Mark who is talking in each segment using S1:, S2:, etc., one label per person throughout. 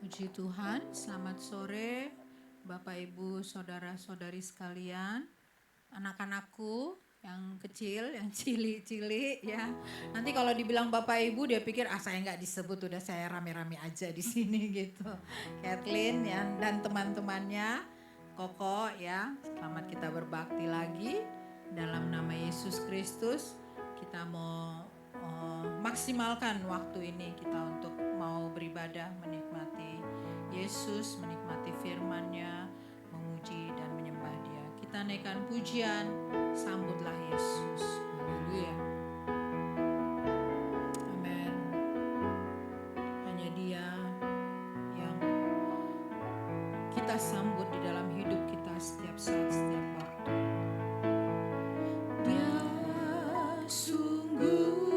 S1: Puji Tuhan, selamat sore Bapak Ibu Saudara-saudari sekalian. Anak-anakku yang kecil, yang cili-cili ya. Nanti kalau dibilang Bapak Ibu dia pikir saya nggak disebut, udah saya rame-rame aja di sini gitu. Kathleen ya, dan teman-temannya, Koko ya. Selamat kita berbakti lagi dalam nama Yesus Kristus. Kita mau maksimalkan waktu ini kita untuk mau beribadah, menikmati Yesus, menikmati firman-Nya, memuji dan menyembah Dia. Kita naikkan pujian, sambutlah Yesus. Haleluya. Amin. Hanya Dia yang kita sambut di dalam hidup kita setiap saat, setiap waktu. Dia sungguh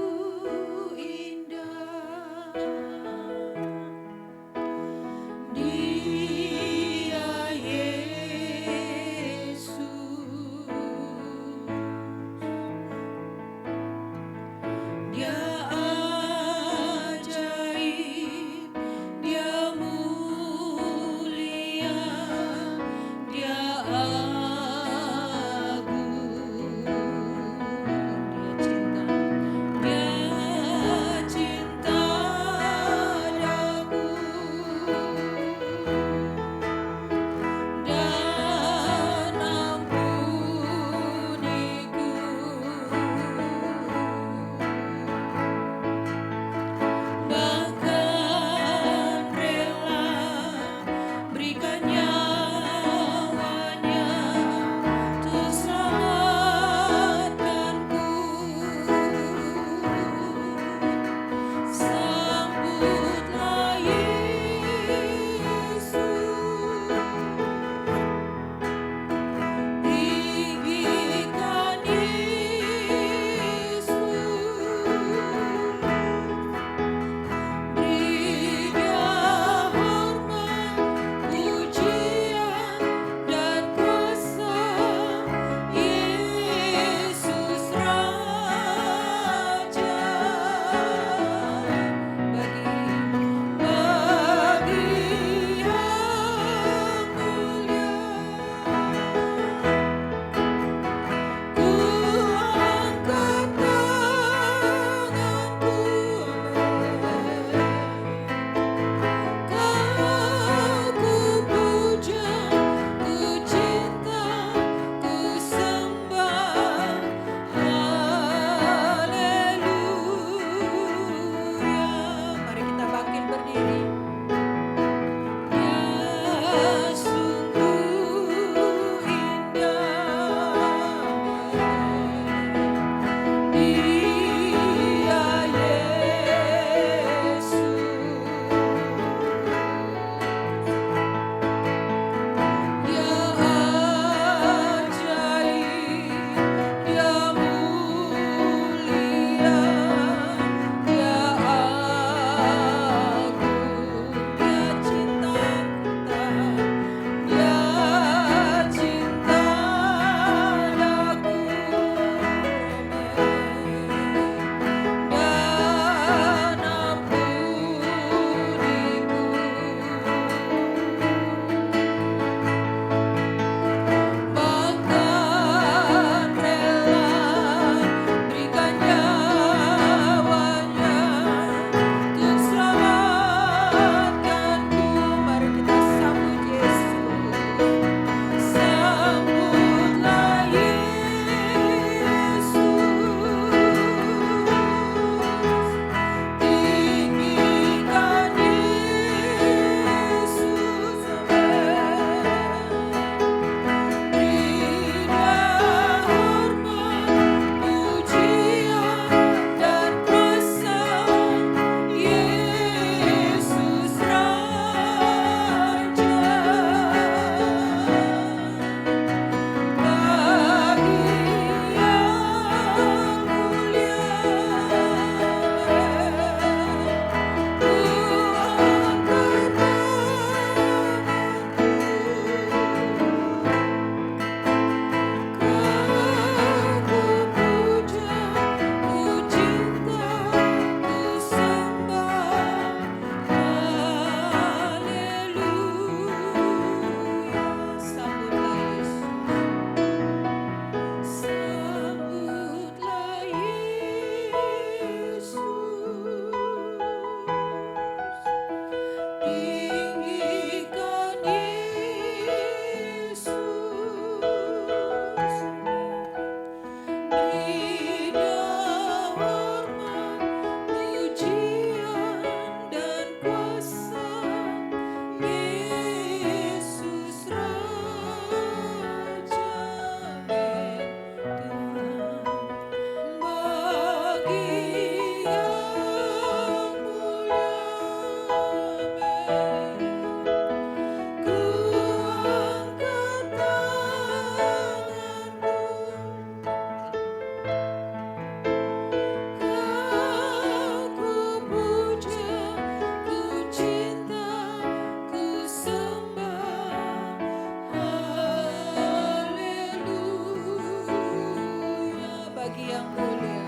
S1: yang mulia.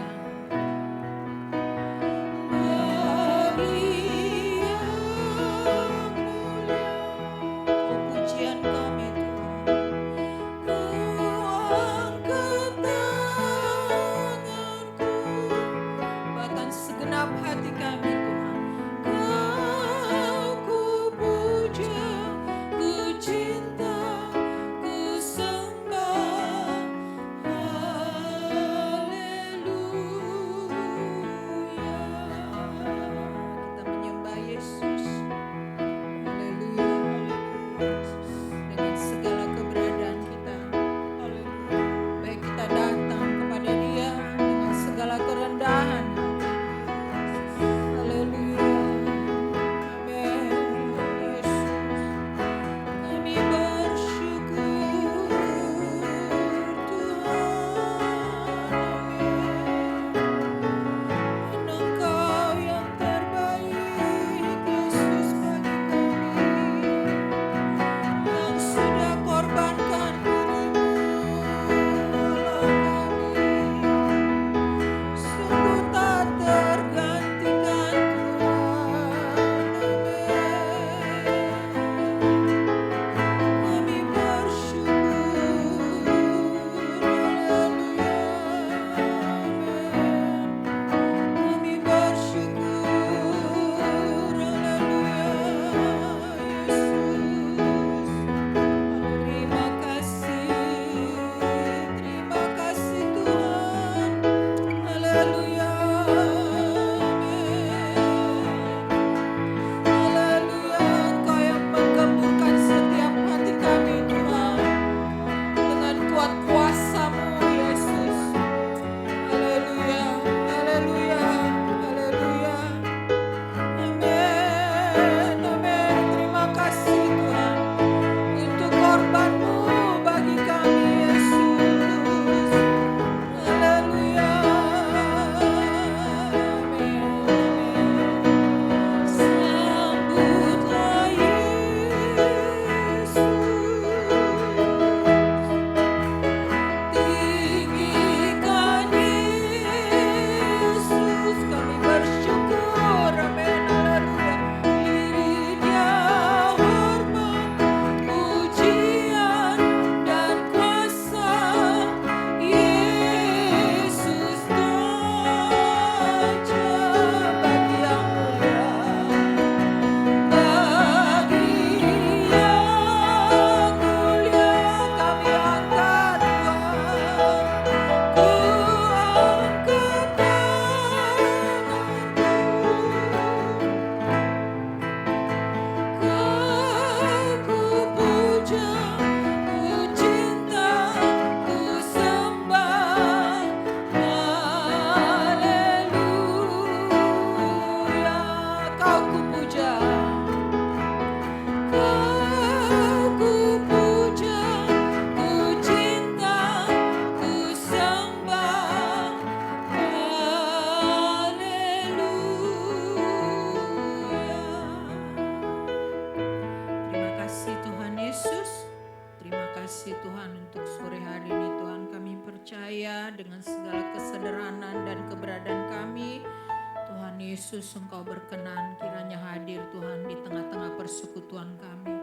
S1: Yesus, Engkau berkenan kiranya hadir Tuhan di tengah-tengah persekutuan kami.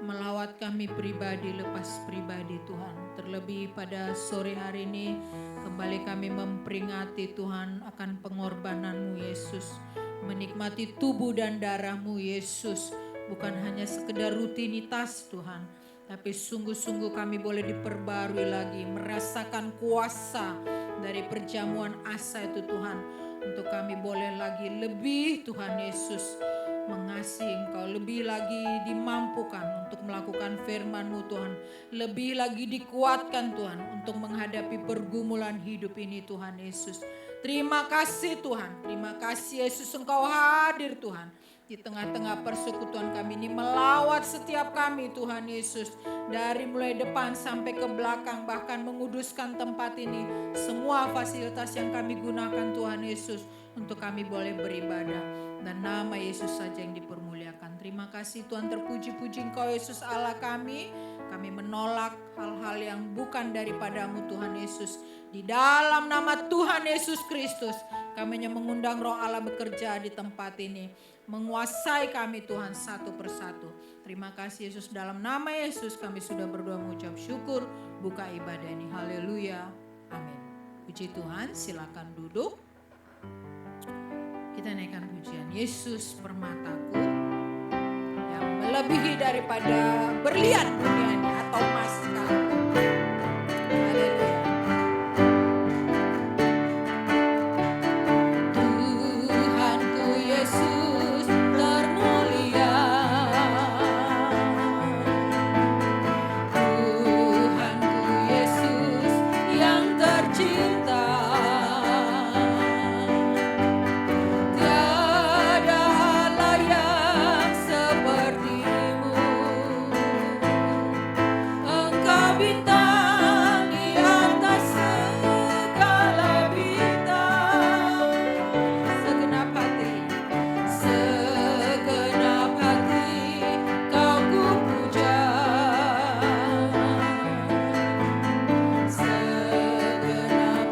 S1: Melawat kami pribadi lepas pribadi Tuhan. Terlebih pada sore hari ini kembali kami memperingati Tuhan akan pengorbanan-Mu Yesus. Menikmati tubuh dan darah-Mu Yesus. Bukan hanya sekedar rutinitas Tuhan. Tapi sungguh-sungguh kami boleh diperbarui lagi. Merasakan kuasa dari perjamuan asa itu Tuhan. Untuk kami boleh lagi lebih Tuhan Yesus mengasihi Engkau, lebih lagi dimampukan untuk melakukan firman-Mu Tuhan, lebih lagi dikuatkan Tuhan untuk menghadapi pergumulan hidup ini Tuhan Yesus. Terima kasih Tuhan, terima kasih Yesus Engkau hadir Tuhan di tengah-tengah persekutuan kami ini, melawat setiap kami Tuhan Yesus, dari mulai depan sampai ke belakang, bahkan menguduskan tempat ini, semua fasilitas yang kami gunakan Tuhan Yesus untuk kami boleh beribadah, dan nama Yesus saja yang dipermuliakan. Terima kasih Tuhan, terpuji-puji Engkau Yesus Allah kami. Kami menolak hal-hal yang bukan daripadamu Tuhan Yesus. Di dalam nama Tuhan Yesus Kristus, kami hanya mengundang Roh Allah bekerja di tempat ini. Menguasai kami Tuhan satu persatu. Terima kasih Yesus, dalam nama Yesus kami sudah berdoa mengucap syukur. Buka ibadah ini, haleluya, amin. Puji Tuhan, silakan duduk. Kita naikkan pujian Yesus permataku yang melebihi daripada berlian dunia ini atau emas sekalipun. Haleluya. Tuhanku Yesus termulia, Tuhanku Yesus yang tercinta. Tiada Allah yang sepertimu, Engkau bintang di atas segala bintang. Segenap hati kau ku puja, segenap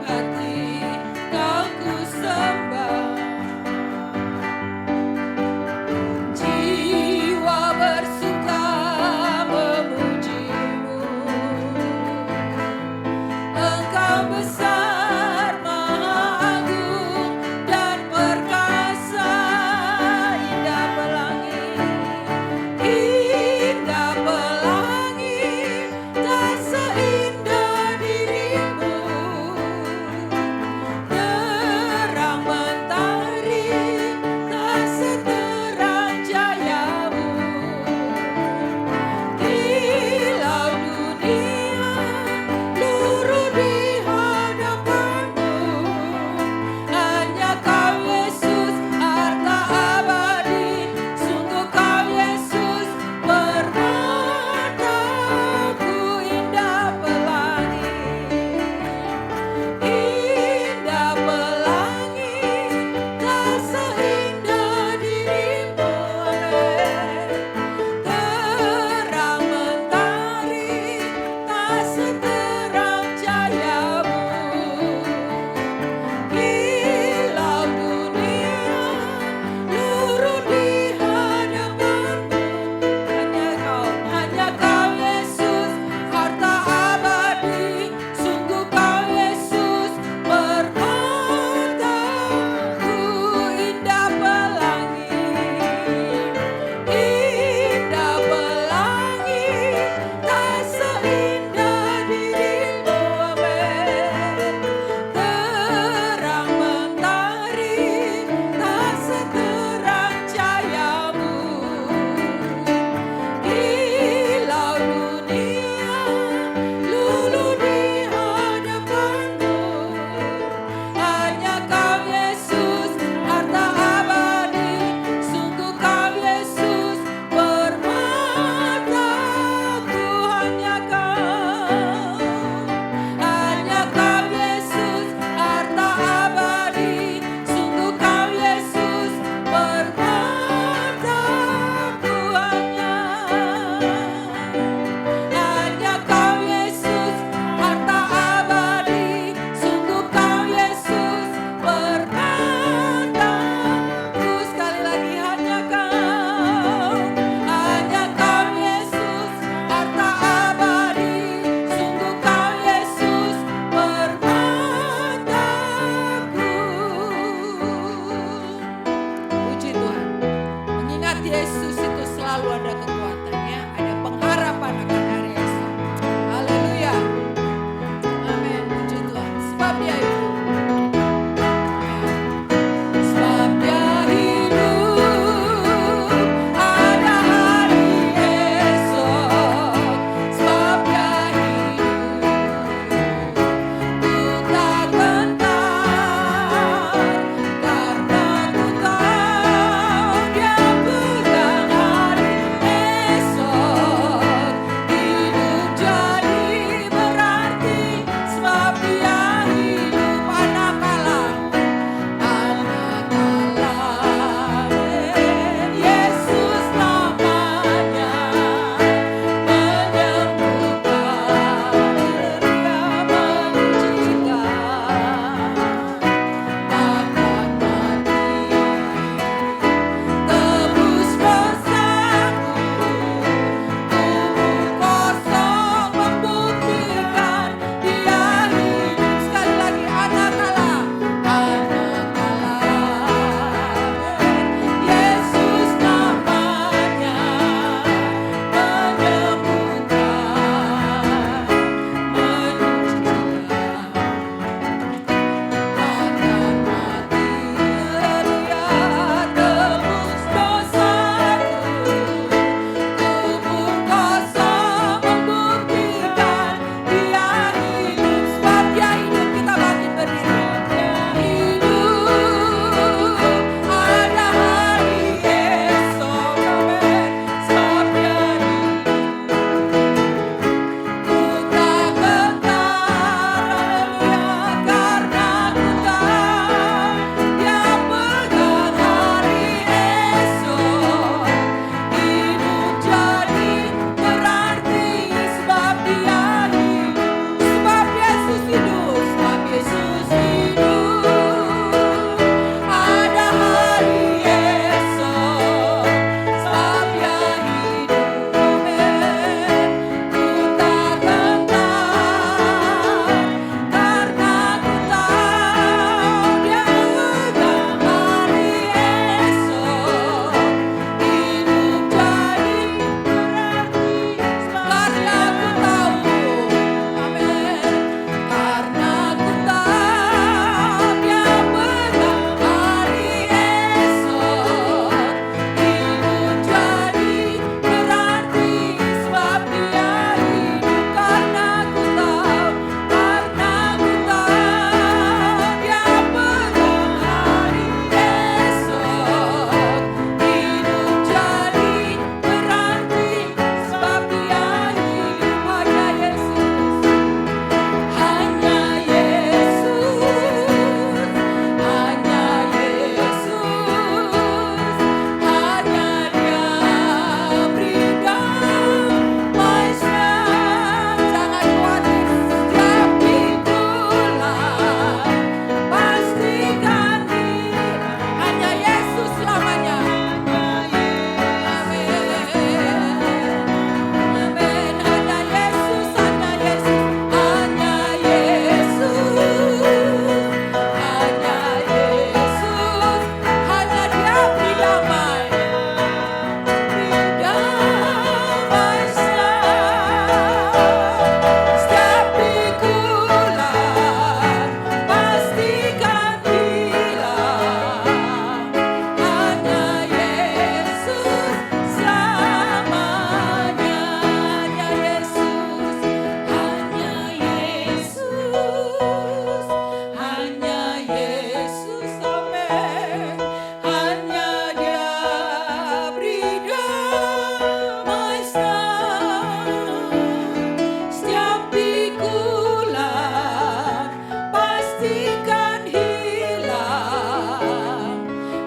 S1: pastikan hilang.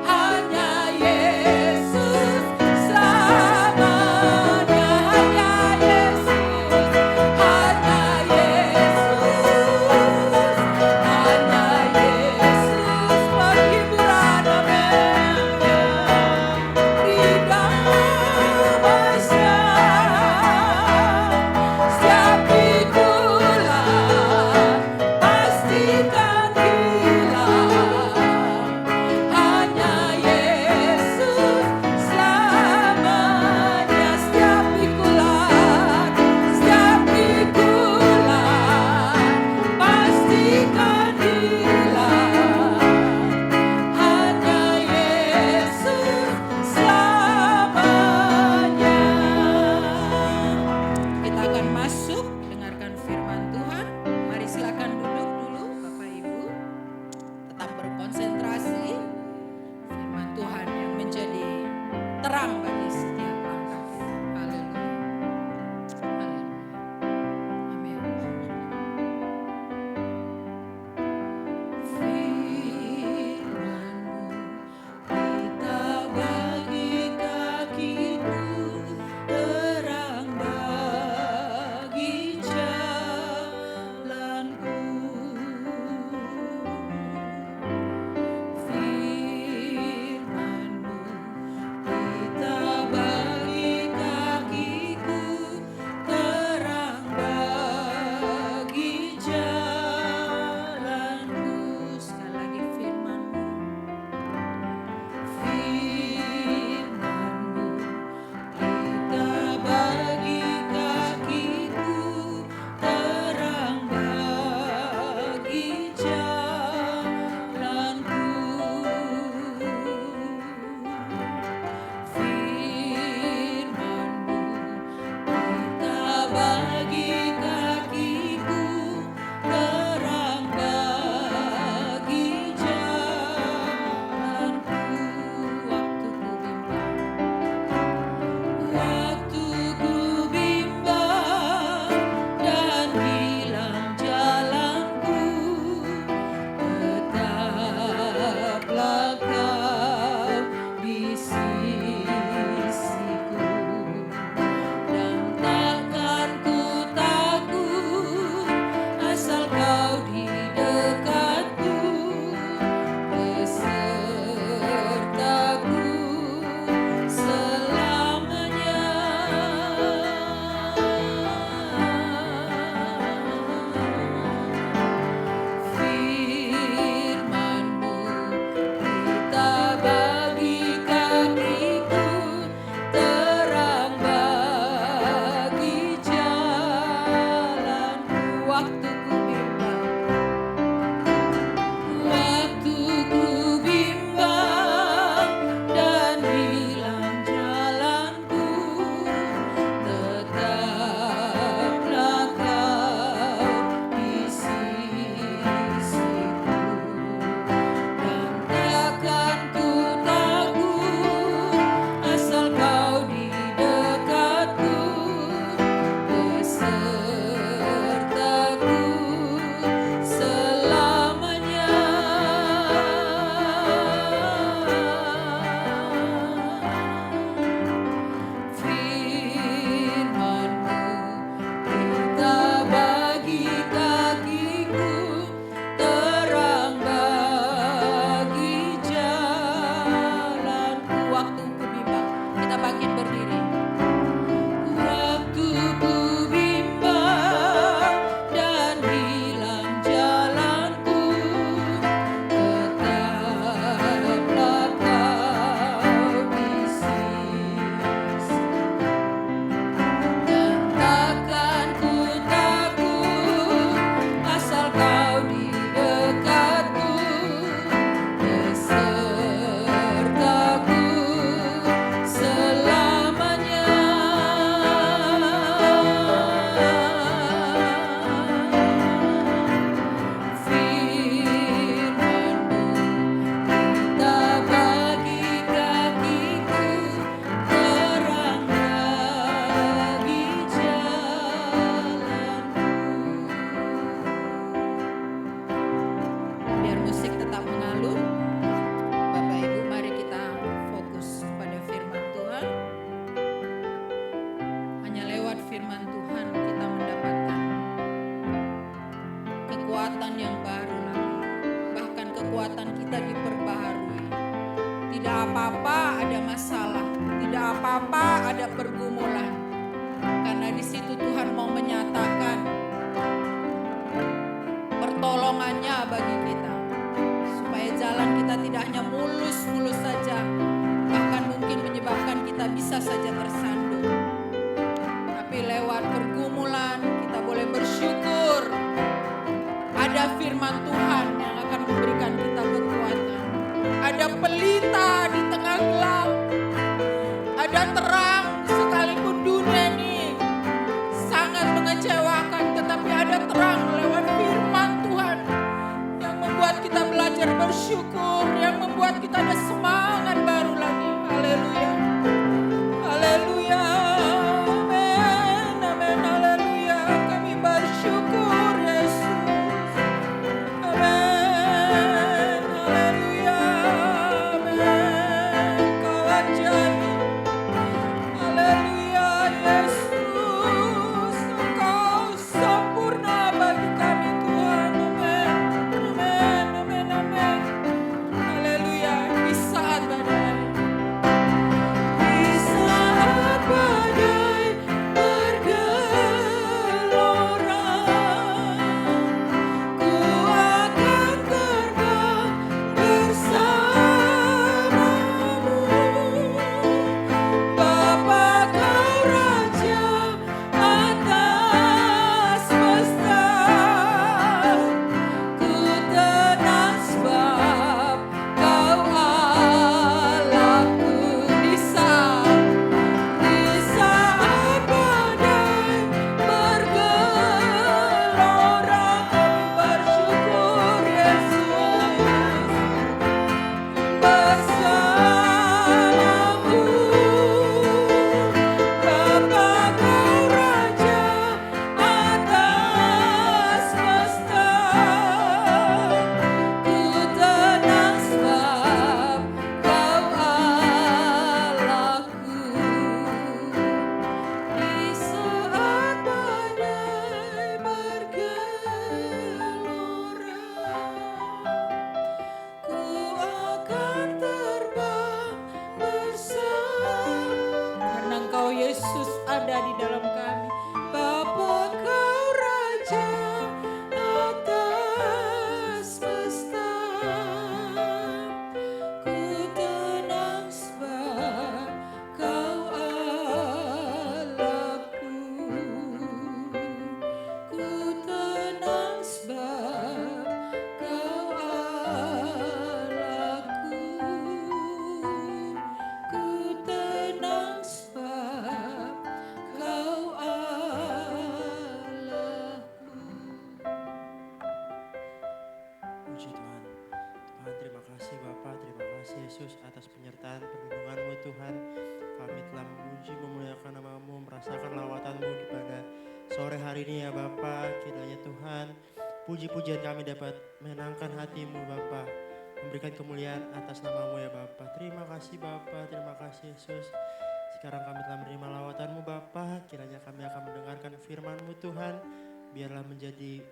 S1: Hanya Yesus selamanya. Hanya Yesus, hanya Yesus, hanya Yesus penghiburan, amin. Di damai setiap pikulan pastikan hilang. Biar musik tetap mengalun, Bapak Ibu mari kita fokus pada firman Tuhan. Hanya lewat firman Tuhan kita mendapatkan kekuatan yang baru lagi. Bahkan kekuatan kita diperbaharui. Tidak apa-apa ada masalah, tidak apa-apa ada pergumulan. Karena di situ Tuhan mau menyatakan pertolongannya bagi kita. Supaya jalan kita tidak hanya mulus-mulus saja, bahkan mungkin menyebabkan kita bisa saja tersandung. Tapi lewat pergumulan kita boleh bersyukur. Ada firman Tuhan yang akan memberikan kita kekuatan. Ada pelita di tengah gelap. Ada terang sekalipun dunia ini sangat mengecewakan, tetapi ada terang lewat firman Tuhan yang membuat kita belajar bersyukur, yang membuat kita ada semangat baru lagi. Haleluya. Haleluya. Amin. Amin. Haleluya. Kami bersyukur Yesus. Amin. Haleluya. Amin. Kau ajaib. Haleluya Yesus. Engkau sempurna bagi kami Tuhan. Amin. Amin. Amin. Amin. Haleluya. Di saat badai. Di saat badai bergelora, ku akan terbang bersamamu. Bapa Kau Raja atas semesta, ku tenang sebab Kau Allahku. Di saat badai bergelora, kami bersyukur Yesus bersamamu. Bapa Kau Raja atas semesta, ku tenang sebab Kau Allahku. Di saat badai bergelora, ku akan terbang bersama. Karena Engkau Yesus ada di dalam kami. Bapa Kau Raja atas semesta, ku tenang sebab Kau Allahku. Ku tenang sebab Kau Allahku. Ku tenang sebab Kau Allahku.
S2: Puji Tuhan. Tuhan terima kasih Bapa, terima kasih Yesus atas penyertaan perlindungan-Mu Tuhan. Kami telah memuji memuliakan nama-Mu, merasakan lawatan-Mu pada sore hari ini ya Bapa. Kiranya Tuhan puji-pujian kami dapat menyenangkan hati-Mu Bapa, memberikan kemuliaan atas nama-Mu ya Bapa. Terima kasih Bapa, terima kasih Yesus. Sekarang kami telah menerima lawatan-Mu Bapa, kiranya kami akan mendengarkan firman-Mu Tuhan. Biarlah menjadi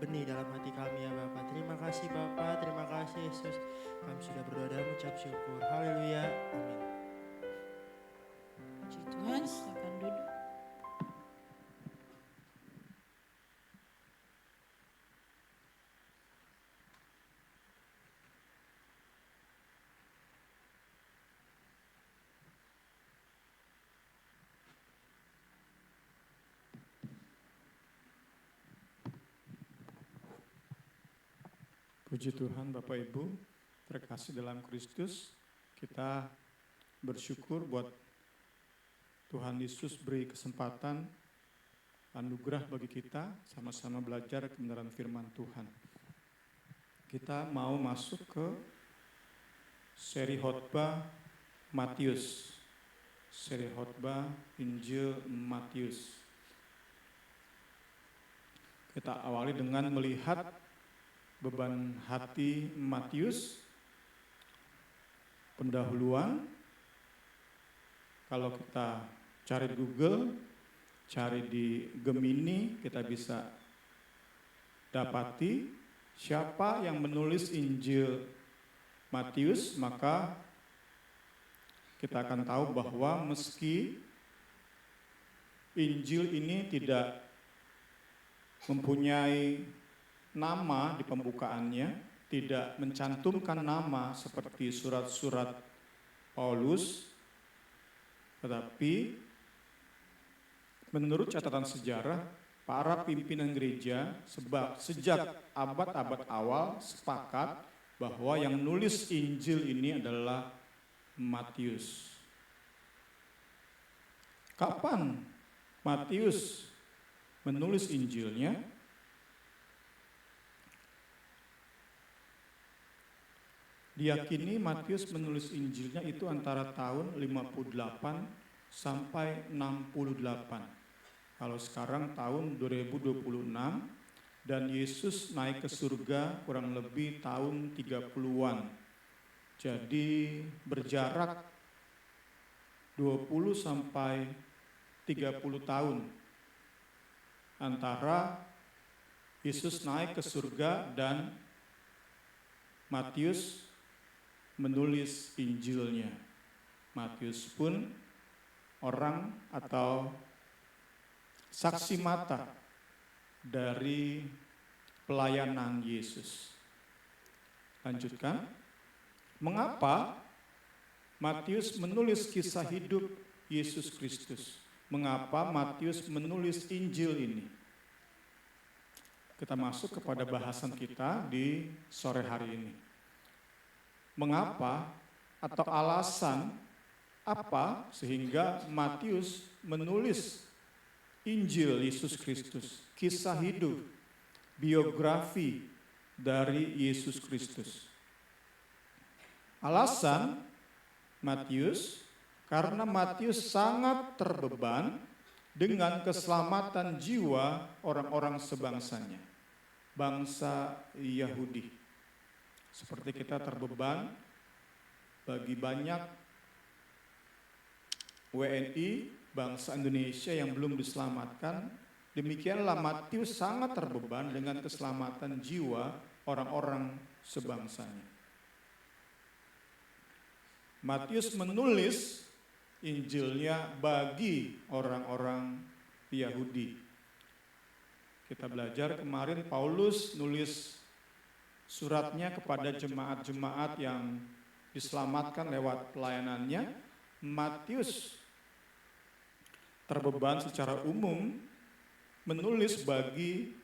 S2: benih dalam hati kami ya Bapa. Terima kasih Bapa, terima kasih Yesus. Kami sudah berdoa dan mengucap syukur. Haleluya. Amin.
S1: Puji Tuhan, silakan duduk.
S3: Puji Tuhan Bapak Ibu, terkasih dalam Kristus, kita bersyukur buat Tuhan Yesus beri kesempatan, anugerah bagi kita sama-sama belajar kebenaran firman Tuhan. Kita mau masuk ke seri khotbah Matius, seri khotbah Injil Matius. Kita awali dengan melihat beban hati Matius, pendahuluan. Kalau kita cari di Google, cari di Gemini, kita bisa dapati siapa yang menulis Injil Matius, maka kita akan tahu bahwa meski Injil ini tidak mempunyai nama di pembukaannya, tidak mencantumkan nama seperti surat-surat Paulus, tetapi menurut catatan sejarah, para pimpinan gereja sejak abad-abad awal sepakat bahwa yang nulis Injil ini adalah Matius. Kapan Matius menulis Injilnya? Diyakini Matius menulis Injilnya itu antara tahun 58 sampai 68. Kalau sekarang tahun 2026 dan Yesus naik ke surga kurang lebih tahun 30-an. Jadi berjarak 20 sampai 30 tahun antara Yesus naik ke surga dan Matius menulis Injilnya. Matius pun orang atau saksi mata dari pelayanan Yesus. Lanjutkan. Mengapa Matius menulis kisah hidup Yesus Kristus? Mengapa Matius menulis Injil ini? Kita masuk kepada bahasan kita di sore hari ini. Mengapa atau alasan apa sehingga Matius menulis Injil Yesus Kristus, kisah hidup, biografi dari Yesus Kristus. Alasan Matius, karena Matius sangat terbeban dengan keselamatan jiwa orang-orang sebangsanya, bangsa Yahudi. Seperti kita terbeban bagi banyak WNI, bangsa Indonesia yang belum diselamatkan, demikianlah Matius sangat terbeban dengan keselamatan jiwa orang-orang sebangsanya. Matius menulis Injilnya bagi orang-orang Yahudi. Kita belajar kemarin Paulus nulis suratnya kepada jemaat-jemaat yang diselamatkan lewat pelayanannya. Matius terbeban secara umum menulis bagi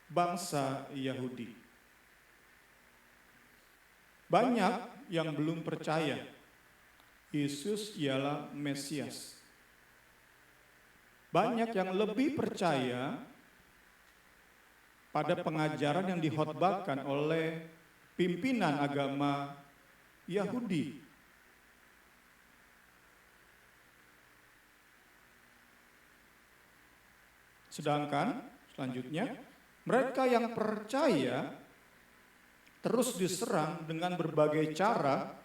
S3: bangsa Yahudi. Banyak yang belum percaya Yesus ialah Mesias. Banyak yang lebih percaya pada pengajaran yang dikhotbahkan oleh pimpinan agama Yahudi. Sedangkan selanjutnya mereka yang percaya terus diserang dengan berbagai cara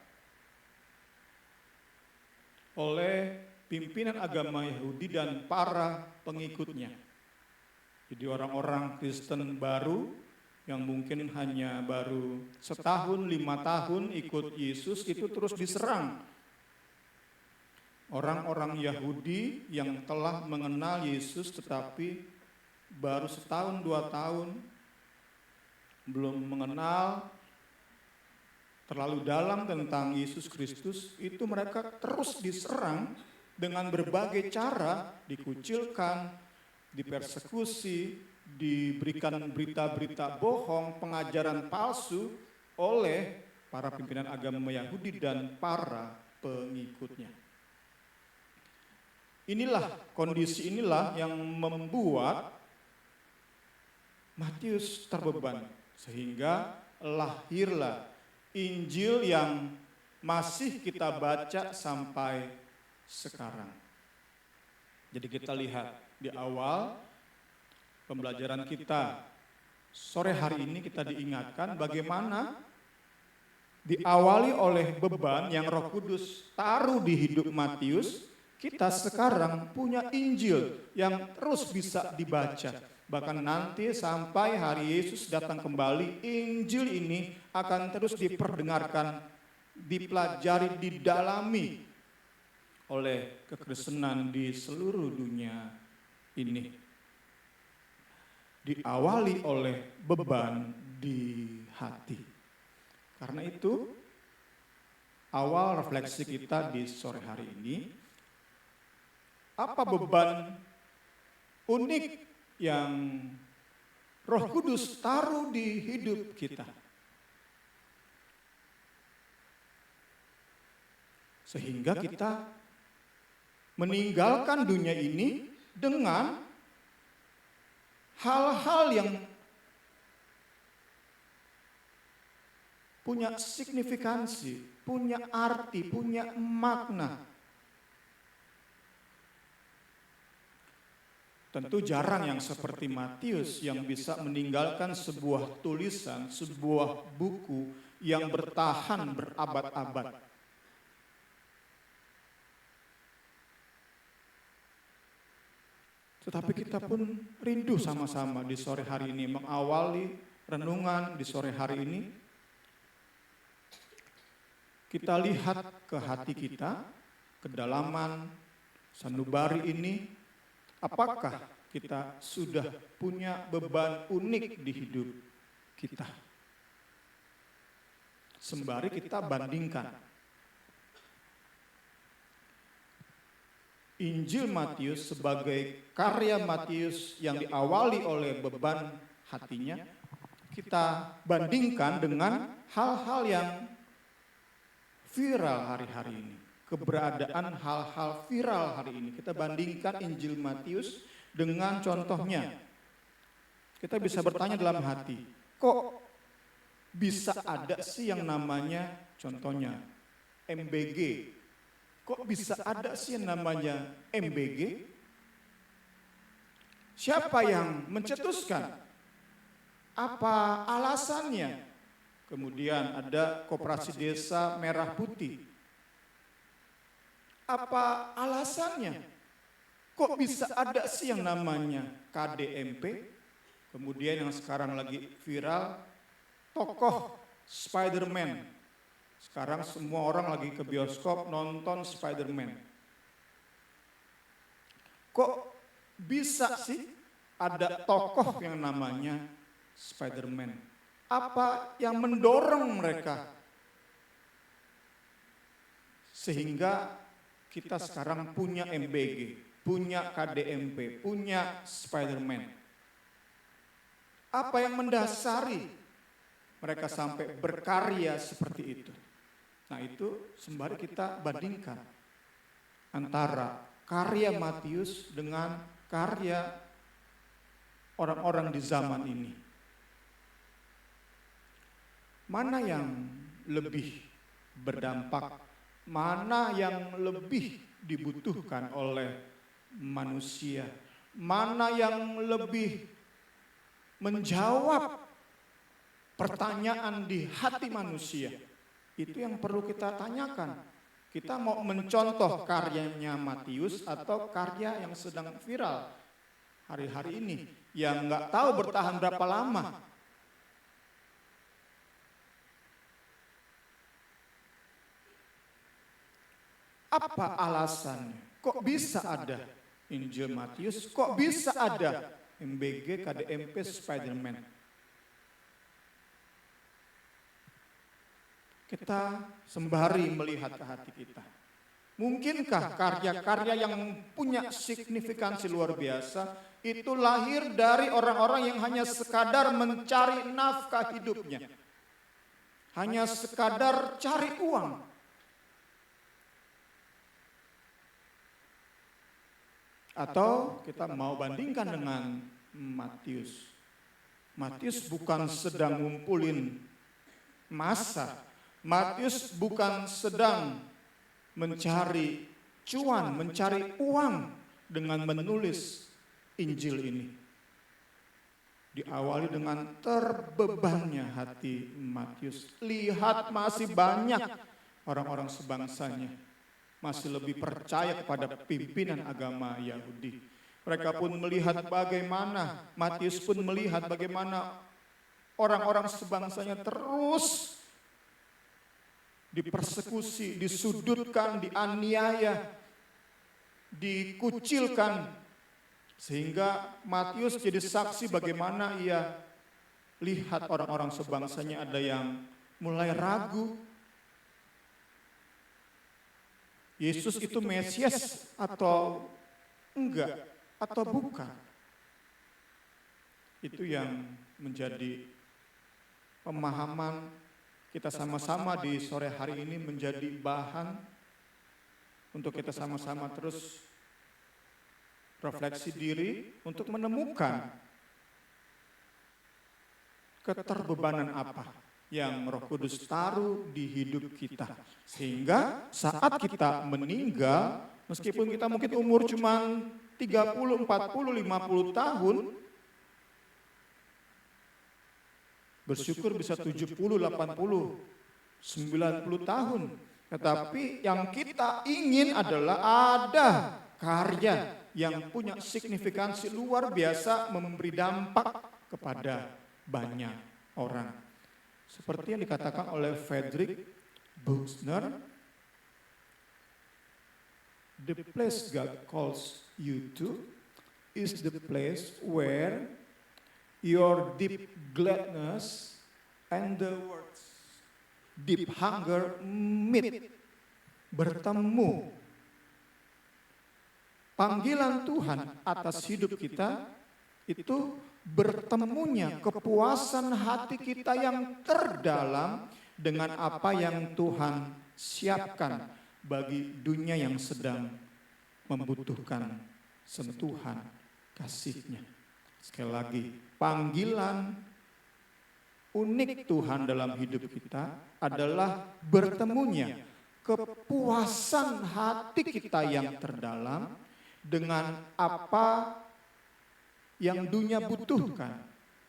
S3: oleh pimpinan agama Yahudi dan para pengikutnya. Jadi orang-orang Kristen baru yang mungkin hanya baru setahun, 5 tahun ikut Yesus itu terus diserang. Orang-orang Yahudi yang telah mengenal Yesus tetapi baru setahun 2 tahun belum mengenal terlalu dalam tentang Yesus Kristus, itu mereka terus diserang dengan berbagai cara, dikucilkan, dipersekusi, diberikan berita-berita bohong, pengajaran palsu oleh para pimpinan agama Yahudi dan para pengikutnya. Kondisi inilah yang membuat Matius terbeban, sehingga lahirlah Injil yang masih kita baca sampai sekarang. Jadi kita lihat di awal pembelajaran kita sore hari ini kita diingatkan bagaimana diawali oleh beban yang Roh Kudus taruh di hidup Matius, kita sekarang punya Injil yang terus bisa dibaca. Bahkan nanti sampai hari Yesus datang kembali, Injil ini akan terus diperdengarkan, dipelajari, didalami oleh kekristenan di seluruh dunia ini. Diawali oleh beban di hati. Karena itu, awal refleksi kita di sore hari ini, apa beban unik yang Roh Kudus taruh di hidup kita? Sehingga kita meninggalkan dunia ini dengan hal-hal yang punya signifikansi, punya arti, punya makna. Tentu jarang yang seperti Matius yang bisa meninggalkan sebuah tulisan, sebuah buku yang bertahan berabad-abad. Tetapi kita pun rindu sama-sama di sore hari ini mengawali renungan di sore hari ini. Kita lihat ke hati kita, kedalaman sanubari ini, apakah kita sudah punya beban unik di hidup kita? Sembari kita bandingkan Injil Matius sebagai karya Matius yang diawali oleh beban hatinya, kita bandingkan dengan hal-hal yang viral hari-hari ini. Keberadaan hal-hal viral hari ini. Kita bandingkan Injil Matius dengan contohnya. Kita bisa bertanya dalam hati, kok bisa ada sih yang namanya contohnya MBG? Kok bisa ada sih yang namanya MBG? Siapa yang mencetuskan? Apa alasannya? Kemudian ada Koperasi Desa Merah Putih. Apa alasannya? Kok bisa ada sih yang namanya KDMP? Kemudian yang sekarang lagi viral, tokoh Spider-Man. Sekarang semua orang lagi ke bioskop nonton Spider-Man. Kok bisa sih ada tokoh yang namanya Spider-Man? Apa yang mendorong mereka sehingga kita sekarang punya MBG, punya KDMP, punya Spider-Man? Apa yang mendasari mereka sampai berkarya seperti itu? Nah, itu sembari kita bandingkan antara karya Matius dengan karya orang-orang di zaman ini. Mana yang lebih berdampak, mana yang lebih dibutuhkan oleh manusia, mana yang lebih menjawab pertanyaan di hati manusia. Itu yang perlu kita tanyakan. Kita mau mencontoh karyanya Matius atau karya yang sedang viral hari-hari ini, yang nggak tahu bertahan berapa lama. Apa alasannya? Kok bisa ada Injil Matius? Kok bisa ada MBG, KDMP, Spider-Man? Kita sembari melihat ke hati kita. Mungkinkah karya-karya yang punya signifikansi luar biasa itu lahir dari orang-orang yang hanya sekadar mencari nafkah hidupnya? Hanya sekadar cari uang? Atau kita mau bandingkan dengan Matius. Matius bukan sedang ngumpulin massa. Matius bukan sedang mencari cuan, mencari uang dengan menulis Injil ini. diawali dengan terbebannya hati Matius. Lihat masih banyak orang-orang sebangsanya masih lebih percaya kepada pimpinan agama Yahudi. Mereka pun melihat bagaimana, Matius pun melihat bagaimana orang-orang sebangsanya terus dipersekusi, disudutkan, dianiaya, dikucilkan. Sehingga Matius jadi saksi bagaimana ia lihat orang-orang sebangsanya ada yang mulai ragu. Yesus itu Mesias atau enggak, atau bukan. Itu yang menjadi pemahaman kita sama-sama di sore hari ini, menjadi bahan untuk kita sama-sama terus refleksi diri untuk menemukan keterbebanan apa yang Roh Kudus taruh di hidup kita. Sehingga saat kita meninggal, meskipun kita mungkin umur cuma 30, 40, 50 tahun, bersyukur bisa 70, 80, 90 tahun. Tetapi yang kita ingin adalah ada karya yang punya signifikansi luar biasa, memberi dampak kepada banyak orang. Seperti yang dikatakan oleh Friedrich Buechner, the place God calls you to is the place where your deep gladness and the world's deep hunger meet, bertemu. Panggilan Tuhan atas hidup kita itu bertemunya kepuasan hati kita yang terdalam dengan apa yang Tuhan siapkan bagi dunia yang sedang membutuhkan sentuhan kasih-Nya. Sekali lagi, panggilan unik Tuhan dalam hidup kita adalah bertemunya kepuasan hati kita yang terdalam dengan apa yang dunia butuhkan,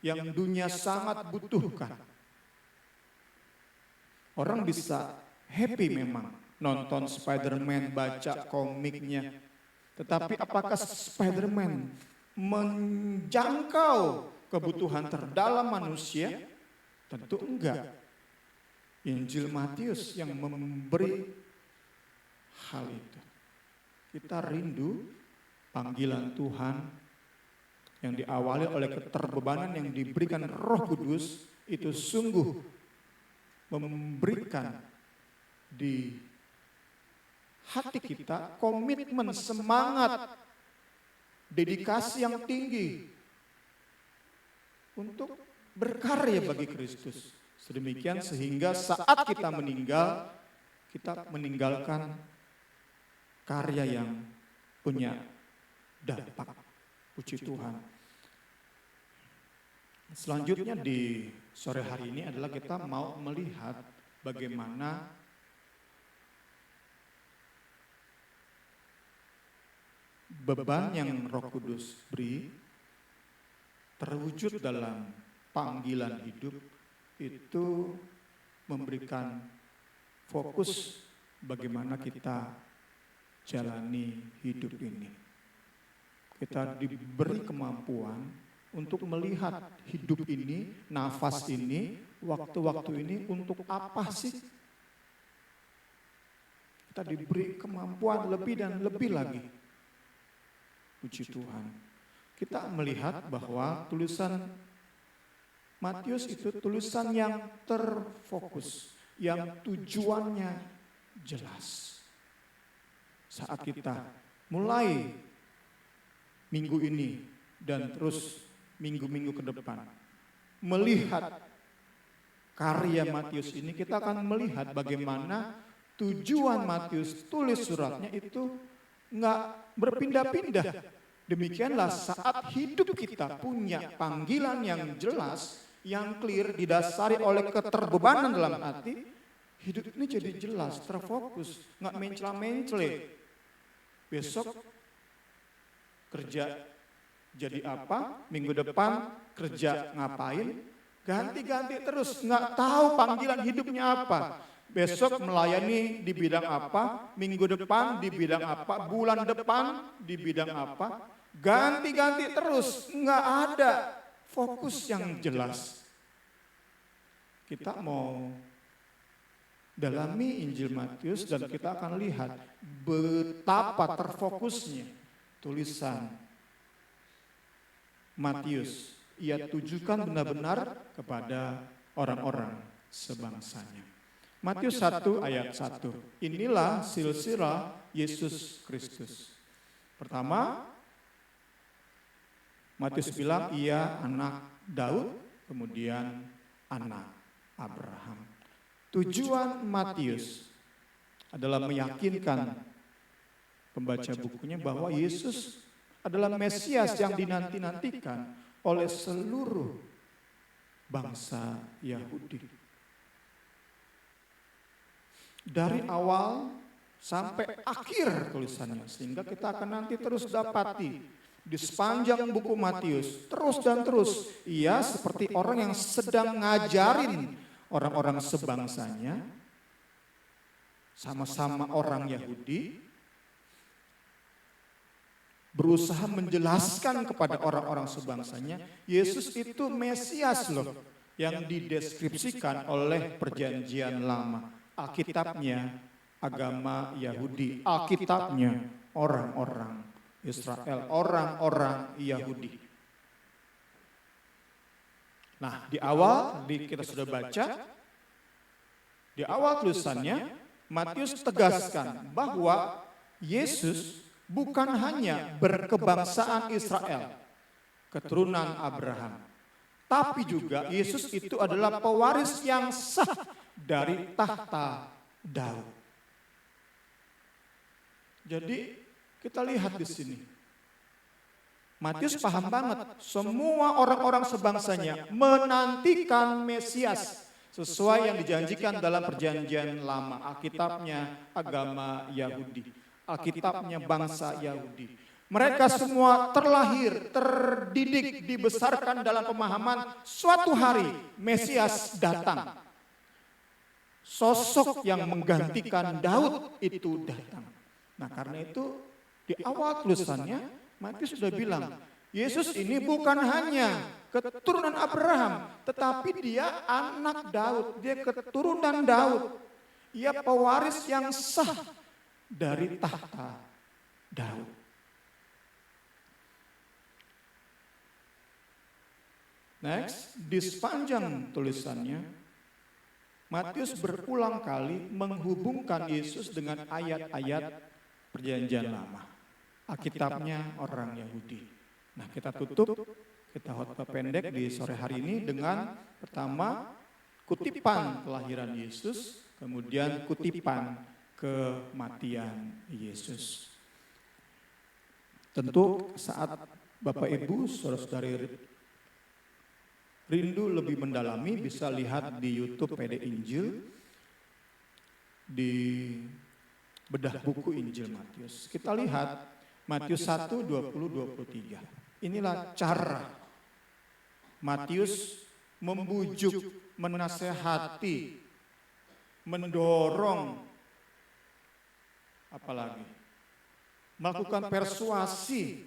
S3: yang dunia sangat butuhkan. Orang bisa happy memang nonton Spider-Man, baca komiknya. Tetapi apakah Spider-Man menjangkau kebutuhan terdalam manusia? Tentu enggak. Injil Matius yang memberi hal itu. Kita rindu panggilan Tuhan yang diawali oleh keterbebanan yang diberikan Roh Kudus itu sungguh memberikan di hati kita komitmen, semangat, dedikasi yang tinggi untuk berkarya bagi Kristus. Sedemikian sehingga saat kita meninggal, kita meninggalkan karya yang punya dampak. Puji Tuhan. Selanjutnya di sore hari ini adalah kita mau melihat bagaimana beban yang Roh Kudus beri terwujud dalam panggilan hidup itu memberikan fokus bagaimana kita jalani hidup ini. Kita diberi kemampuan untuk melihat hidup ini, nafas ini, waktu-waktu ini untuk apa sih? Kita diberi kemampuan lebih dan lebih lagi. Puji Tuhan. Kita melihat bahwa tulisan Matius itu tulisan yang terfokus, yang tujuannya jelas. Saat kita mulai minggu ini dan terus minggu-minggu ke depan melihat karya Matius ini, kita akan melihat bagaimana tujuan Matius tulis suratnya itu nggak berpindah-pindah. Demikianlah saat hidup kita punya panggilan yang jelas, yang clear, didasari oleh keterbebanan dalam hati, hidup ini jadi jelas, terfokus, nggak mencela-mencele. Besok kerja jadi apa, minggu depan kerja ngapain, ganti-ganti terus, nggak tahu panggilan hidupnya apa. Besok melayani di bidang apa, minggu depan di bidang apa, bulan depan di bidang apa, ganti-ganti terus, nggak ada fokus yang jelas. Kita mau dalami Injil Matius dan kita akan lihat betapa terfokusnya tulisan Matius. Ia tujukan benar-benar kepada orang-orang sebangsanya. Matius 1 ayat 1. Inilah silsilah Yesus Kristus. Pertama, Matius bilang ia anak Daud, kemudian anak Abraham. Tujuan Matius adalah meyakinkan pembaca bukunya bahwa Yesus adalah Mesias yang dinanti-nantikan oleh seluruh bangsa Yahudi. Dari awal sampai akhir tulisannya, sehingga kita akan nanti terus dapati di sepanjang buku Matius, terus dan terus, ia seperti orang yang sedang ngajarin orang-orang sebangsanya, sama-sama orang Yahudi, berusaha menjelaskan kepada orang-orang sebangsanya, Yesus itu Mesias loh, yang dideskripsikan oleh Perjanjian Lama. Alkitabnya agama Yahudi, Alkitabnya orang-orang Israel, orang-orang Yahudi. Nah, di awal kita sudah baca, di awal tulisannya Matius tegaskan bahwa Yesus bukan hanya berkebangsaan Israel, keturunan Abraham, tapi juga Yesus itu adalah pewaris yang sah dari tahta Daud. Jadi kita lihat di sini, Matius paham banget, semua orang-orang sebangsanya menantikan Mesias sesuai yang dijanjikan dalam Perjanjian Lama, Alkitabnya agama Yahudi, Alkitabnya bangsa Yahudi. Mereka semua terlahir, terdidik, dibesarkan dalam pemahaman suatu hari Mesias datang. Sosok yang menggantikan Daud itu datang. Nah, karena itu di awal tulisannya Matius sudah bilang, Yesus ini bukan hanya keturunan Abraham, tetapi dia anak Daud, dia keturunan Daud. Ia pewaris yang sah dari tahta Daud. Next, di sepanjang tulisannya, Matius berulang kali menghubungkan Yesus dengan ayat-ayat Perjanjian Lama. Alkitabnya orang Yahudi. Nah, kita tutup, kita khotbah pendek di sore hari ini dengan pertama, kutipan kelahiran Yesus, kemudian kutipan kematian Yesus. Tentu saat Bapak Ibu, saudara-saudari rindu lebih mendalami, bisa lihat di YouTube PD Injil, di bedah buku Injil Matius. Kita lihat Matius 1, 20-23. Inilah cara Matius membujuk, menasehati, mendorong, apalagi melakukan persuasi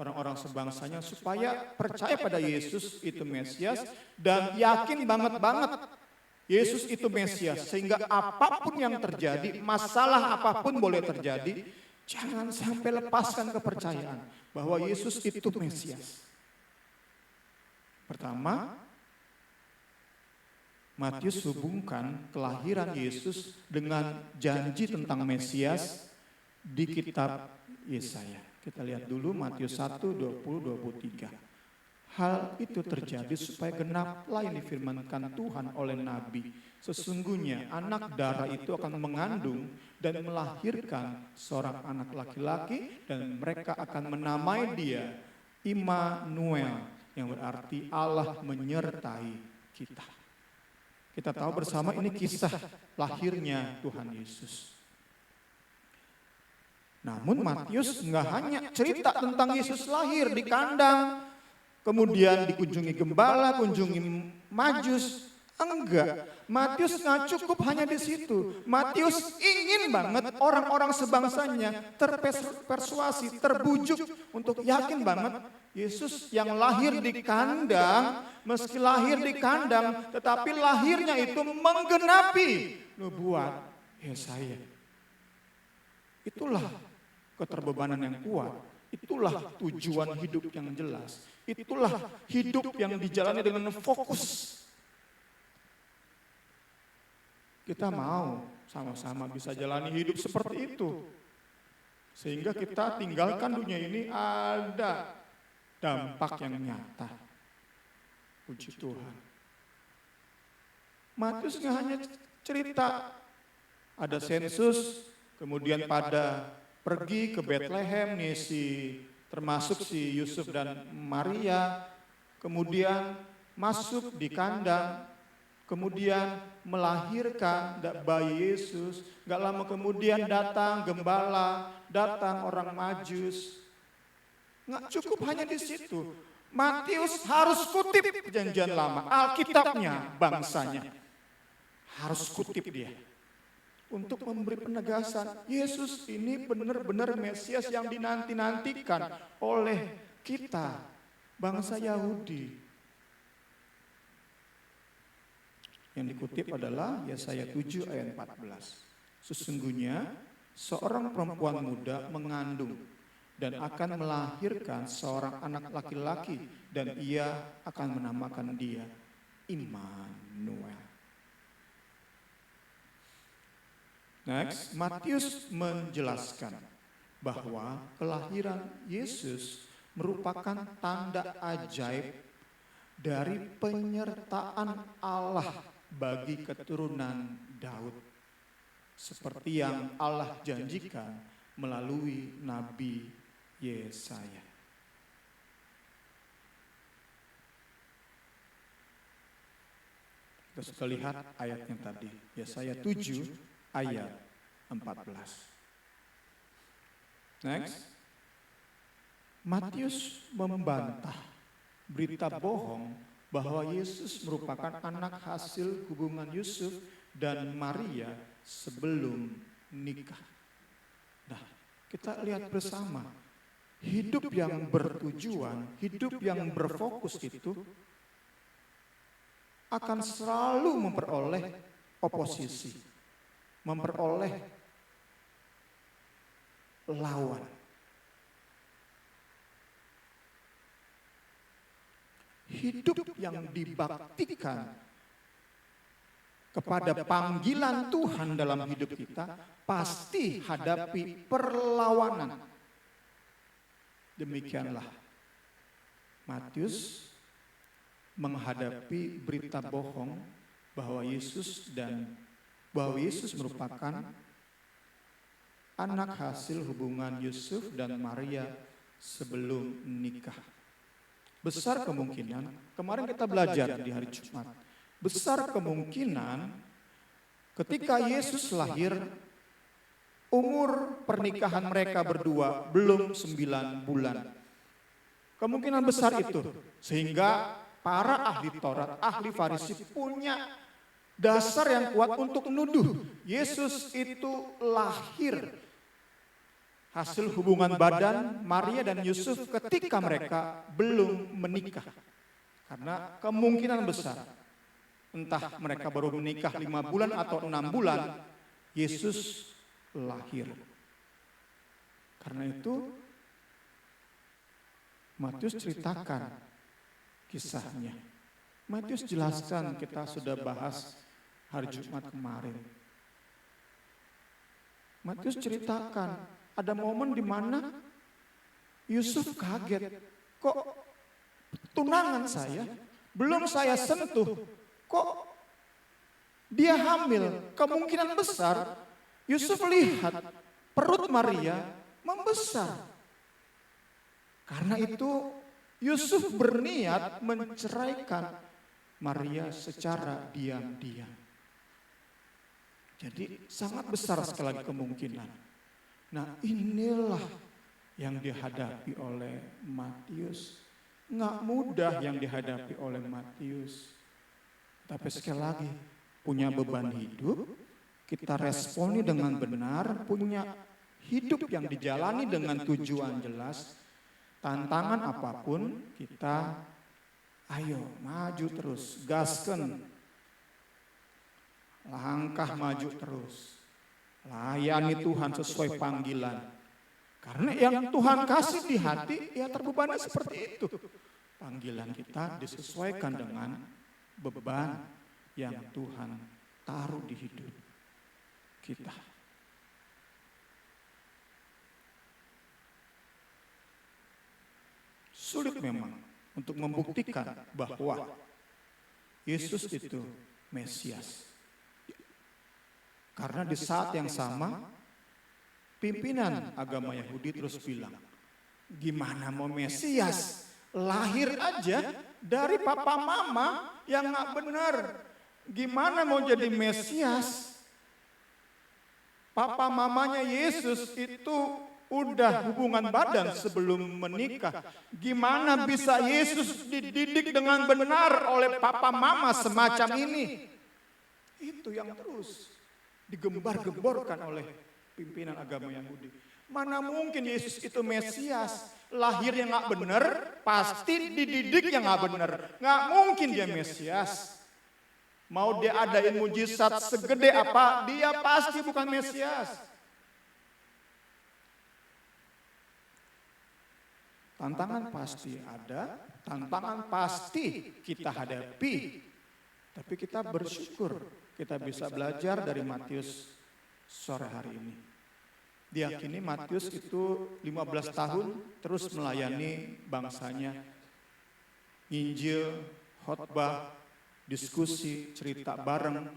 S3: orang-orang sebangsanya supaya percaya pada Yesus itu Mesias dan yakin banget Yesus itu Mesias, sehingga apapun yang terjadi, masalah apapun boleh terjadi, jangan sampai lepaskan kepercayaan bahwa Yesus itu Mesias. Pertama, Matius hubungkan kelahiran Yesus dengan janji tentang Mesias di kitab Yesaya. Kita lihat dulu Matius 1, 20-23. Hal itu terjadi supaya genaplah yang difirmankan Tuhan oleh Nabi. Sesungguhnya anak darah itu akan mengandung dan melahirkan seorang anak laki-laki dan mereka akan menamai dia Immanuel, yang berarti Allah menyertai kita. Kita tahu bersama ini kisah lahirnya Tuhan Yesus. Namun Matius nggak hanya cerita tentang Yesus lahir di kandang, kemudian dikunjungi gembala, kunjungi majus. Enggak, Matius nggak cukup hanya di situ. Matius ingin banget orang-orang sebangsanya terpersuasi, terbujuk untuk yakin banget Yesus yang lahir di kandang, meski lahir di kandang, tetapi lahirnya itu menggenapi nubuat Yesaya. Itulah keterbebanan yang kuat. Itulah tujuan hidup yang jelas. Itulah hidup yang dijalani dengan fokus. Kita mau sama-sama bisa jalani hidup seperti itu. Sehingga kita tinggalkan dunia ini ada dampak yang nyata. Puji Tuhan. Matius nggak hanya cerita, ada sensus, kemudian pada pergi ke Bethlehem nih termasuk si Yusuf dan Maria, kemudian masuk di kandang, kemudian melahirkan bayi Yesus. Gak lama kemudian datang gembala, datang orang majus. Gak cukup hanya di situ. Matius harus kutip perjanjian lama, Alkitabnya, bangsanya. Harus kutip dia. Untuk memberi penegasan, Yesus ini benar-benar Mesias yang dinanti-nantikan oleh kita, bangsa Yahudi. Yang dikutip adalah Yesaya 7 ayat 14. Sesungguhnya seorang perempuan muda mengandung dan akan melahirkan seorang anak laki-laki dan ia akan menamakan dia Immanuel. Next, Matius menjelaskan bahwa kelahiran Yesus merupakan tanda ajaib dari penyertaan Allah bagi keturunan Daud, seperti yang Allah janjikan melalui Nabi Yesaya. Kita sudah lihat ayatnya tadi, Yesaya 7 ayat 14. Next, Matius membantah berita bohong bahwa Yesus merupakan anak hasil hubungan Yusuf dan Maria sebelum nikah. Nah, kita lihat bersama, hidup yang bertujuan, hidup yang berfokus itu akan selalu memperoleh oposisi, memperoleh lawan. Hidup yang dibaktikan kepada panggilan Tuhan dalam hidup kita pasti hadapi perlawanan. Demikianlah Matius menghadapi berita bohong bahwa Yesus merupakan anak hasil hubungan Yusuf dan Maria sebelum nikah. Besar kemungkinan, kemarin kita belajar di hari Jumat, besar kemungkinan ketika Yesus lahir, umur pernikahan mereka berdua belum 9 bulan. Kemungkinan besar itu, sehingga para ahli Taurat, ahli Farisi punya dasar yang kuat untuk menuduh Yesus itu lahir hasil hubungan badan Maria dan Yusuf ketika mereka belum menikah. Karena kemungkinan besar, entah mereka baru menikah 5 bulan atau 6 bulan, Yesus lahir. Karena itu, Matius ceritakan kisahnya. Matius jelaskan, kita sudah bahas hari Jumat kemarin. Matius ceritakan, ada momen di mana Yusuf kaget, kok tunangan saya belum saya sentuh, kok dia hamil. Kemungkinan besar Yusuf lihat perut Maria membesar. Karena itu Yusuf berniat menceraikan Maria secara diam-diam. Jadi sangat besar sekali lagi kemungkinan. Nah inilah yang dihadapi oleh Matius. Nggak mudah yang dihadapi oleh Matius. Tapi sekali lagi, punya beban hidup, kita responi dengan benar, punya hidup yang dijalani dengan tujuan jelas, tantangan apapun kita ayo maju terus, gaskan, langkah maju terus, layani Tuhan sesuai panggilan. Karena yang Tuhan kasih di hati, ya terbebani seperti itu. Panggilan kita disesuaikan dengan beban yang Tuhan taruh di hidup kita. Sulit memang untuk membuktikan bahwa Yesus itu Mesias. Karena di saat yang sama, pimpinan agama Yahudi terus bilang, gimana mau Mesias? Lahir aja dari papa mama yang gak benar. Gimana mau jadi Mesias? Papa mamanya Yesus itu udah hubungan badan sebelum menikah. Gimana bisa Yesus dididik dengan benar oleh papa mama semacam ini? Itu yang terus digembar-gemborkan oleh pimpinan agama Yahudi. Mana mungkin Yesus itu Mesias? Lahirnya nggak benar, pasti dididiknya nggak benar. Nggak mungkin dia Mesias. Mau dia adain mujizat segede apa, dia pasti bukan Mesias. Tantangan pasti ada, tantangan pasti kita hadapi. Tapi kita bersyukur kita bisa belajar dari Matius sore hari ini. Diyakini Matius itu 15 tahun terus melayani bangsanya. Injil, khotbah, diskusi, cerita bareng.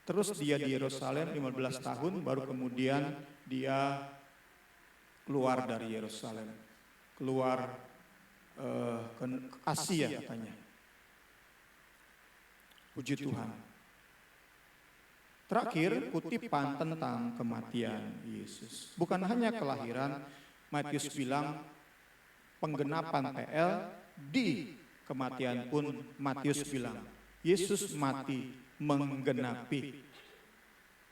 S3: Terus dia di Yerusalem 15 tahun baru kemudian dia keluar dari Yerusalem. Keluar ke Asia katanya. Puji Tuhan. Terakhir kutipan tentang kematian Yesus. Bukan hanya kelahiran, Matius bilang penggenapan TL di kematian pun Matius bilang Yesus mati menggenapi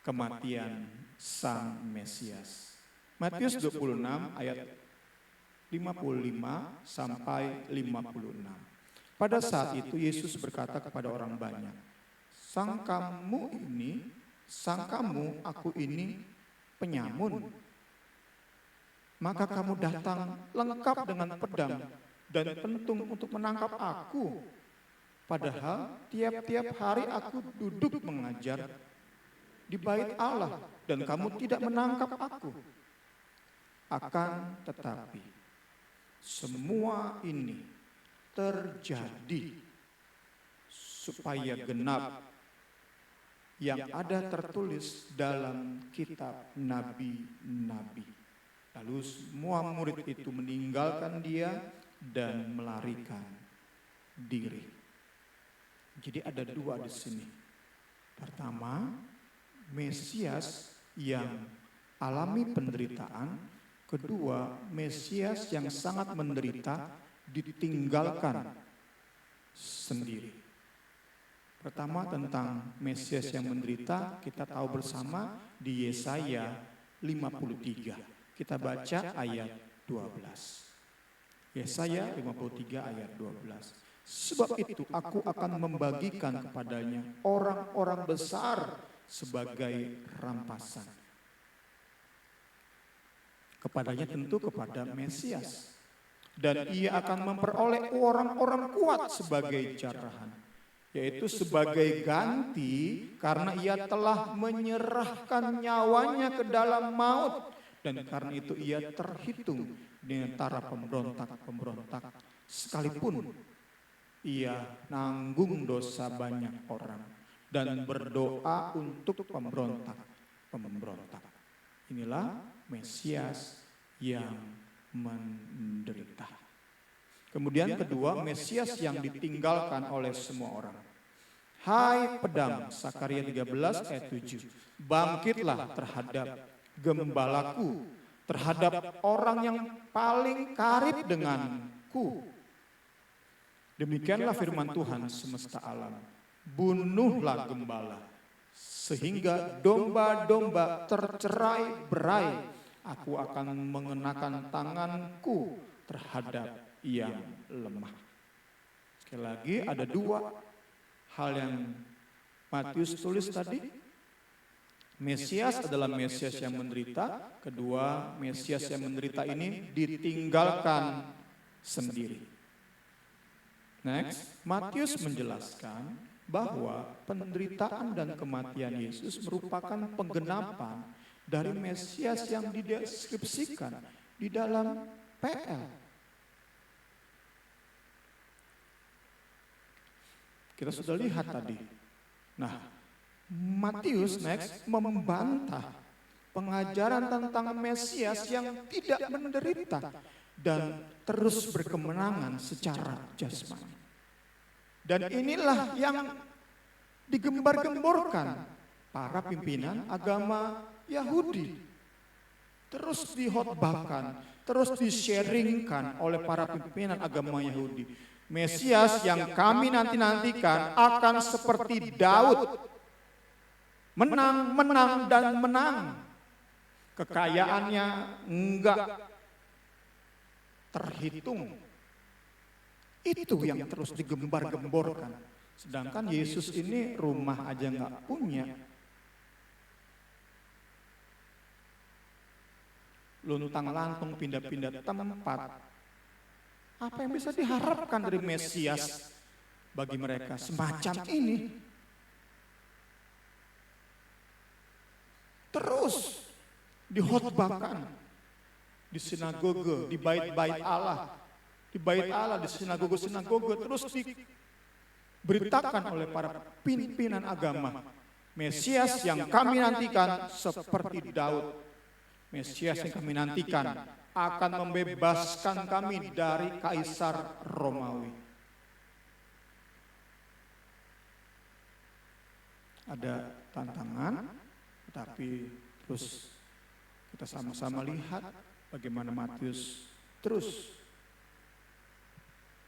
S3: kematian Sang Mesias. Matius 26 ayat 55 sampai 56. Pada saat itu Yesus berkata kepada orang banyak, sangkamu aku ini penyamun. Maka kamu datang lengkap dengan pedang dan pentung untuk menangkap aku. Padahal tiap-tiap hari aku duduk mengajar di bait Allah dan kamu tidak menangkap aku. Akan tetapi semua ini terjadi supaya genap yang ada tertulis dalam kitab nabi-nabi. Lalu semua murid itu meninggalkan dia dan melarikan diri. Jadi ada dua di sini. Pertama, Mesias yang alami penderitaan. Kedua, Mesias yang sangat menderita ditinggalkan sendiri. Pertama tentang Mesias yang menderita, kita tahu bersama di Yesaya 53. Kita baca ayat 12. Yesaya 53 ayat 12. Sebab itu aku akan membagikan kepadanya orang-orang besar sebagai rampasan. Kepadanya tentu kepada Mesias. Dan ia akan memperoleh orang-orang kuat sebagai jarahan. Yaitu sebagai ganti karena ia telah menyerahkan nyawanya ke dalam maut. Dan karena itu ia terhitung di antara pemberontak-pemberontak. Sekalipun ia nanggung dosa banyak orang. Dan berdoa untuk pemberontak-pemberontak. Inilah Mesias yang menderita. Kemudian kedua, Mesias yang ditinggalkan oleh semua orang. Hai pedang, Sakaria 13 ayat 7. Bangkitlah terhadap gembalaku, terhadap orang yang paling karib denganku. Demikianlah firman Tuhan semesta alam. Bunuhlah gembala, sehingga domba-domba tercerai-berai. Aku akan mengenakan tanganku terhadap yang lemah. Sekali lagi ada dua hal yang Matius tulis tadi. Mesias adalah Mesias yang menderita. Kedua, Mesias yang menderita ini ditinggalkan sendiri. Next, Matius menjelaskan bahwa penderitaan dan kematian Yesus merupakan penggenapan dari Mesias yang dideskripsikan di dalam PL. Kita sudah lihat tadi. Nah, Matius next membantah pengajaran tentang Mesias yang tidak menderita dan terus berkemenangan secara jasmani. Dan inilah yang digembar-gemborkan para pimpinan agama Yahudi. Terus dihotbahkan, terus di-sharingkan oleh para pimpinan agama Yahudi. Mesias yang kami nanti-nantikan akan seperti Daud. Menang, menang, dan menang. Kekayaannya enggak terhitung. Itu yang terus digembar-gemborkan. Sedangkan Yesus ini rumah aja enggak punya. Luntang-lantung pindah-pindah tempat. Apa yang bisa diharapkan dari Mesias bagi mereka semacam ini? Terus dihotbahkan di sinagoge, di bait-bait Allah, di bait Allah, di sinagoge-sinagoge, terus diberitakan oleh para pimpinan agama. Mesias yang kami nantikan seperti Daud. Mesias yang kami nantikan akan membebaskan kami dari Kaisar Romawi. Ada tantangan, tapi terus kita sama-sama lihat bagaimana Matius terus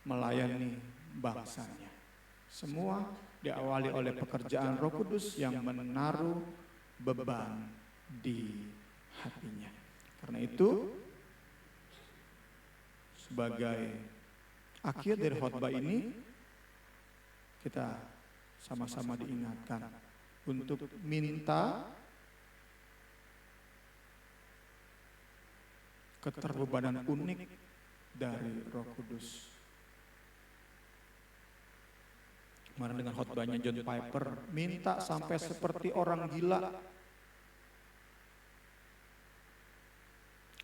S3: melayani bangsanya. Semua diawali oleh pekerjaan Roh Kudus yang menaruh beban di hatinya. Karena itu, sebagai akhir dari khotbah ini, kita sama-sama diingatkan untuk minta keterbebanan unik dari Roh Kudus. Kemarin dengan khotbahnya John Piper, minta sampai seperti orang gila.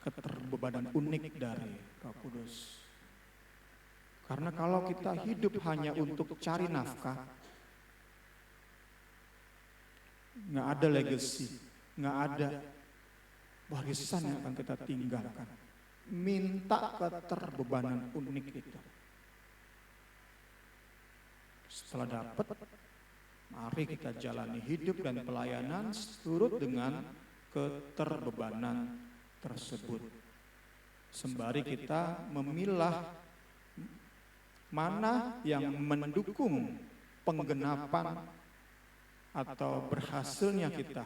S3: Keterbebanan unik dari Roh Kudus. Karena kalau kita hidup hanya untuk cari nafkah, nggak ada legacy, nggak ada warisan yang akan kita tinggalkan. Minta keterbebanan unik itu. Setelah dapat, mari kita jalani hidup dan pelayanan seturut dengan keterbebanan tersebut. Sembari kita memilah mana yang mendukung penggenapan atau berhasilnya kita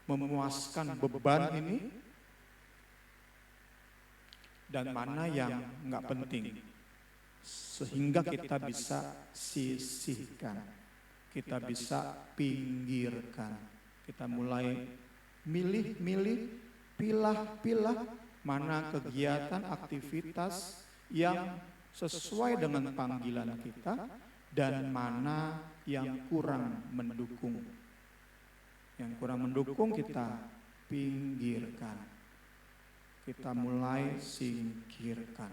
S3: memuaskan beban ini, dan mana yang nggak penting, sehingga kita bisa sisihkan, kita bisa pinggirkan, kita mulai milih-milih, pilah-pilah mana kegiatan aktivitas yang sesuai dengan panggilan kita dan mana yang kurang mendukung. Yang kurang mendukung kita pinggirkan. Kita mulai singkirkan.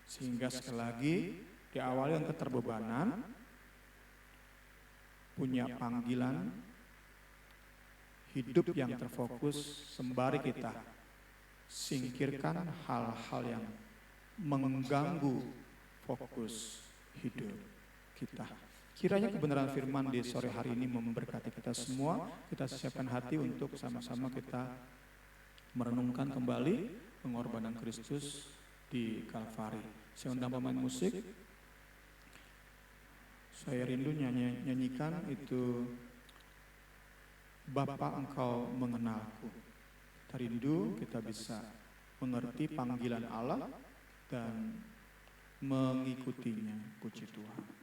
S3: Sehingga sekali lagi diawali dengan keterbebanan, punya panggilan, hidup yang terfokus, sembari kita singkirkan hal-hal yang mengganggu fokus hidup kita. Kiranya kebenaran firman di sore hari ini memberkati kita semua. Kita siapkan hati untuk sama-sama kita merenungkan kembali pengorbanan Kristus di Kalvari. Saya undang pemain musik. Saya rindu nyanyikan itu Bapa Engkau mengenalku. Kita rindu kita bisa mengerti panggilan Allah dan mengikutinya. Puji Tuhan.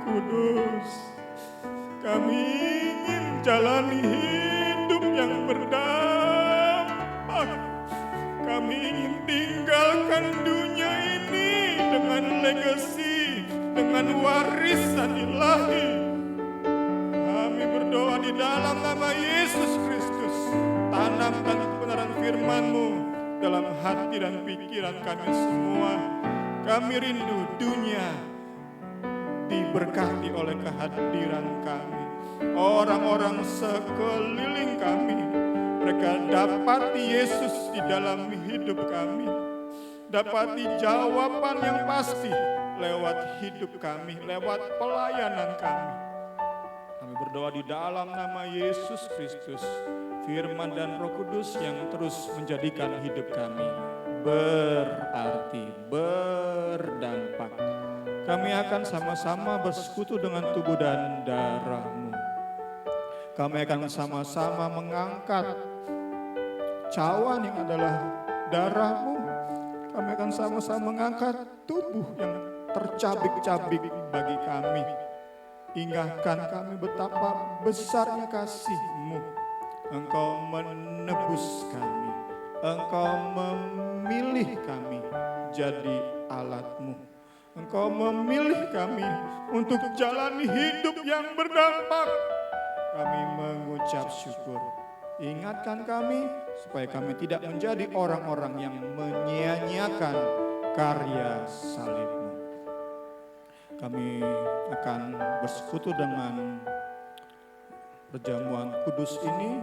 S3: Kudus. Kami ingin jalani hidup yang berdampak. Kami ingin tinggalkan dunia ini dengan legasi, dengan warisan ilahi. Kami berdoa di dalam nama Yesus Kristus. Tanamkan kebenaran firman-Mu dalam hati dan pikiran kami semua. Kami rindu dunia diberkati oleh kehadiran kami. Orang-orang sekeliling kami, mereka dapati Yesus di dalam hidup kami. Dapati jawaban yang pasti lewat hidup kami, lewat pelayanan kami. Kami berdoa di dalam nama Yesus Kristus, firman dan Roh Kudus yang terus menjadikan hidup kami berarti, berdampak. Kami akan sama-sama bersekutu dengan tubuh dan darah-Mu. Kami akan sama-sama mengangkat cawan yang adalah darah-Mu. Kami akan sama-sama mengangkat tubuh yang tercabik-cabik bagi kami. Ingatkan kami betapa besarnya kasih-Mu. Engkau menebus kami. Engkau memilih kami jadi alat-Mu. Engkau memilih kami untuk jalani hidup yang berdampak. Kami mengucap syukur. Ingatkan kami supaya kami tidak menjadi orang-orang yang menyia-nyiakan karya salib-Mu. Kami akan bersekutu dengan perjamuan kudus ini.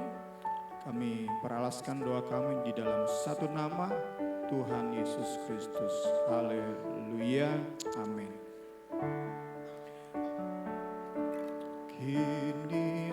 S3: Kami peralaskan doa kami di dalam satu nama Tuhan Yesus Kristus. Haleluya. Amin. Kini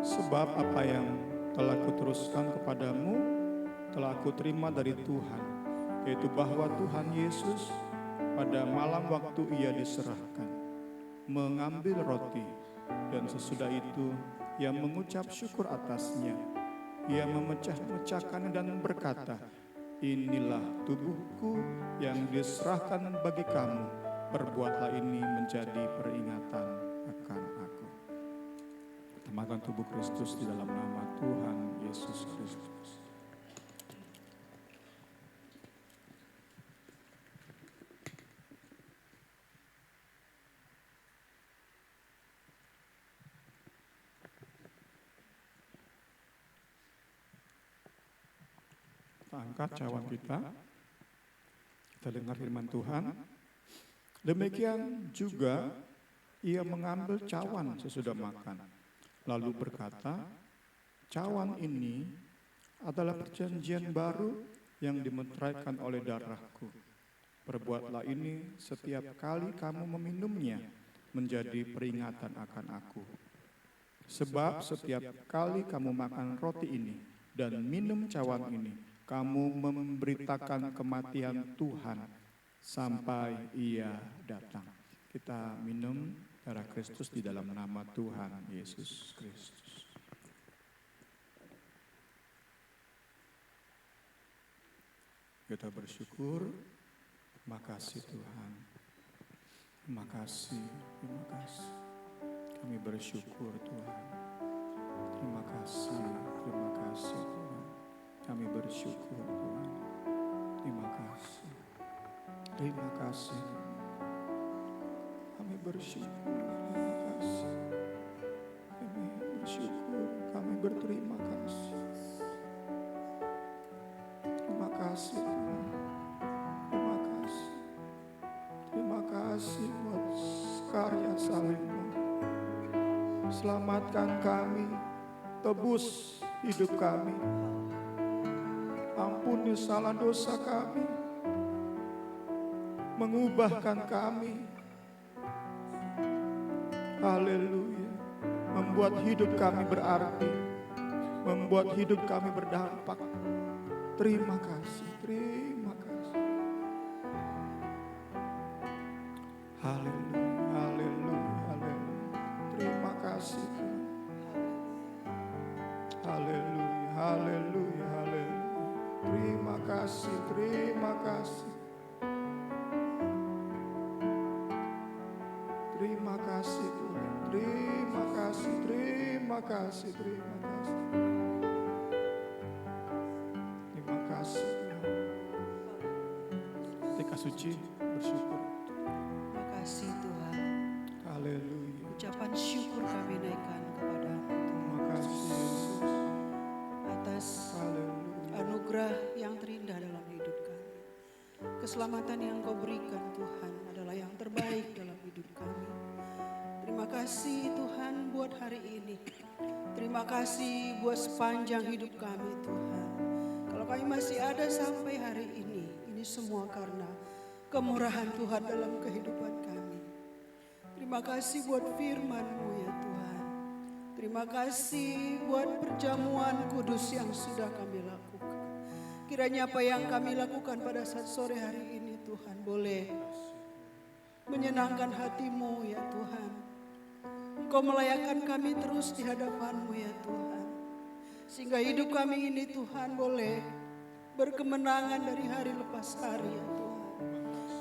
S3: Sebab apa yang telah kuteruskan kepadamu telah kuterima dari Tuhan, yaitu bahwa Tuhan Yesus pada malam waktu ia diserahkan, mengambil roti dan sesudah itu ia mengucap syukur atasnya. Ia memecah-mecahkannya dan berkata, "Inilah tubuhku yang diserahkan bagi kamu. Perbuatlah ini menjadi peringatan akan aku." Makan tubuh Kristus di dalam nama Tuhan Yesus Kristus. Kita angkat cawan kita. Kita dengar firman Tuhan. Demikian juga ia mengambil cawan sesudah makan. Lalu berkata, cawan ini adalah perjanjian baru yang dimeteraikan oleh darahku. Perbuatlah ini setiap kali kamu meminumnya menjadi peringatan akan aku. Sebab setiap kali kamu makan roti ini dan minum cawan ini, kamu memberitakan kematian Tuhan sampai ia datang. Kita minum darah Kristus di dalam nama Tuhan Yesus Kristus. Kita bersyukur. Terima kasih Tuhan. Terima kasih, terima kasih. Kami bersyukur Tuhan. Terima kasih Tuhan. Kami bersyukur Tuhan. Terima kasih. Terima kasih. Kami bersyukur. Terima kasih. Kami bersyukur. Kami berterima kasih. Terima kasih Tuhan. Terima kasih. Terima kasih buat karya salibmu. Selamatkan kami. Tebus hidup kami. Ampuni salah dosa kami. Mengubahkan kami. Haleluya. Membuat hidup kami berarti. Membuat hidup kami berdampak. Terima kasih, terima kasih. Haleluya, haleluya, haleluya. Terima kasih Tuhan. Haleluya, haleluya, haleluya. Terima kasih, terima kasih. Terima kasih Tuhan, terima kasih, terima kasih, terima kasih. Terima kasih Tuhan. Ketika suci bersyukur.
S4: Terima kasih Tuhan.
S3: Haleluya.
S4: Ucapan syukur kami naikkan kepada-Mu
S3: Terima kasih Yesus.
S4: atas
S3: Haleluya.
S4: anugerah yang terindah dalam hidup kami. Keselamatan yang Kau berikan Tuhan adalah yang terbaik dalam hidup kami. Terima kasih Tuhan buat hari ini. Terima kasih buat sepanjang hidup kami Tuhan. Kalau kami masih ada sampai hari ini semua karena kemurahan Tuhan dalam kehidupan kami. Terima kasih buat firman-Mu ya Tuhan. Terima kasih buat perjamuan kudus yang sudah kami lakukan. Kiranya apa yang kami lakukan pada saat sore hari ini Tuhan boleh menyenangkan hati-Mu ya Tuhan. Engkau melayakkan kami terus di hadapan-Mu ya Tuhan. Sehingga hidup kami ini Tuhan boleh berkemenangan dari hari lepas hari ya Tuhan.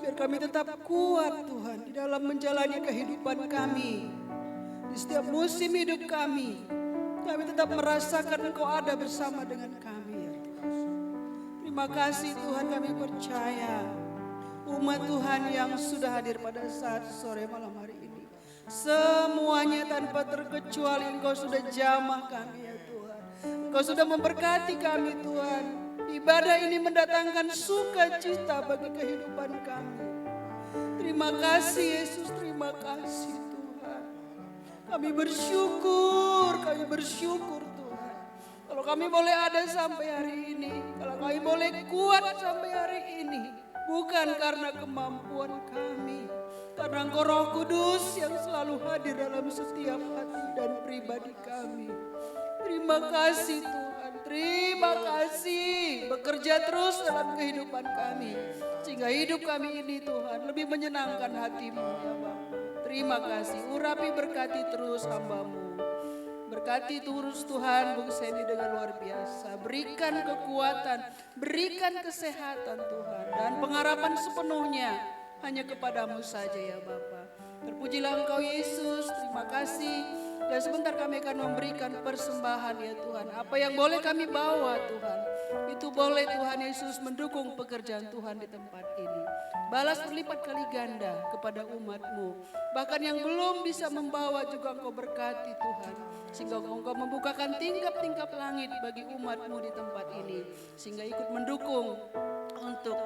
S4: Biar kami tetap kuat Tuhan di dalam menjalani kehidupan kami. Di setiap musim hidup kami tetap merasakan Engkau ada bersama dengan kami ya Tuhan. Terima kasih Tuhan, kami percaya umat Tuhan yang sudah hadir pada saat sore malam hari ini. Semuanya tanpa terkecuali Engkau sudah jamah kami ya Tuhan. Engkau sudah memberkati kami Tuhan. Ibadah ini mendatangkan sukacita bagi kehidupan kami. Terima kasih Yesus, terima kasih Tuhan. Kami bersyukur Tuhan. Kalau kami boleh ada sampai hari ini, kalau kami boleh kuat sampai hari ini, bukan karena kemampuan kami, karena Engkau Roh Kudus yang selalu hadir dalam setiap hati dan pribadi kami. Terima kasih Tuhan, terima kasih. Bekerja terus dalam kehidupan kami. Sehingga hidup kami ini Tuhan lebih menyenangkan hati-Mu ya Bapa. Terima kasih, urapi berkati terus hamba-Mu. Berkati terus Tuhan Bung Sandy dengan luar biasa. Berikan kekuatan, berikan kesehatan Tuhan. Dan pengharapan sepenuhnya hanya kepadamu saja ya Bapa. Terpujilah Engkau Yesus, terima kasih. Dan sebentar kami akan memberikan persembahan ya Tuhan. Apa yang boleh kami bawa Tuhan. Itu boleh Tuhan Yesus mendukung pekerjaan Tuhan di tempat ini. balas berlipat kali ganda kepada umat-Mu. Bahkan yang belum bisa membawa juga Engkau berkati Tuhan. Sehingga Engkau membukakan tingkap-tingkap langit bagi umat-Mu di tempat ini. Sehingga ikut mendukung untuk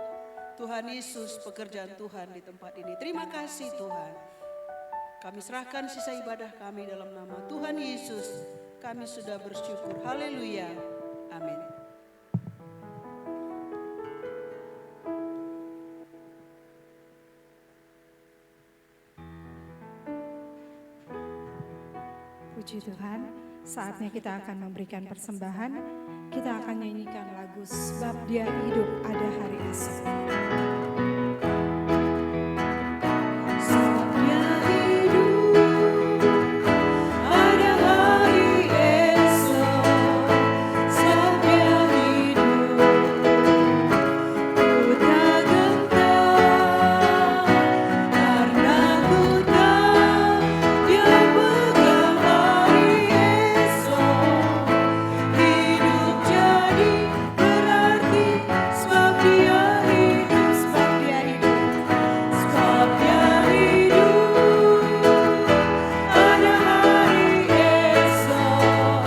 S4: Tuhan Yesus, pekerjaan Tuhan di tempat ini. Terima kasih Tuhan. Kami serahkan sisa ibadah kami dalam nama Tuhan Yesus. Kami sudah bersyukur. Haleluya. Amin.
S5: Puji Tuhan, saatnya kita akan memberikan persembahan. Kita akan nyanyikan lagu Sebab Dia Hidup Ada Hari Esok. Sebab Dia hidup, ada hari esok. Sebab Dia hidup, ku tak gentar, karena ku tahu Dia pegang hari esok. Hidup jadi berarti sebab Dia hidup, sebab Dia hidup, sebab Dia hidup. Ada hari esok,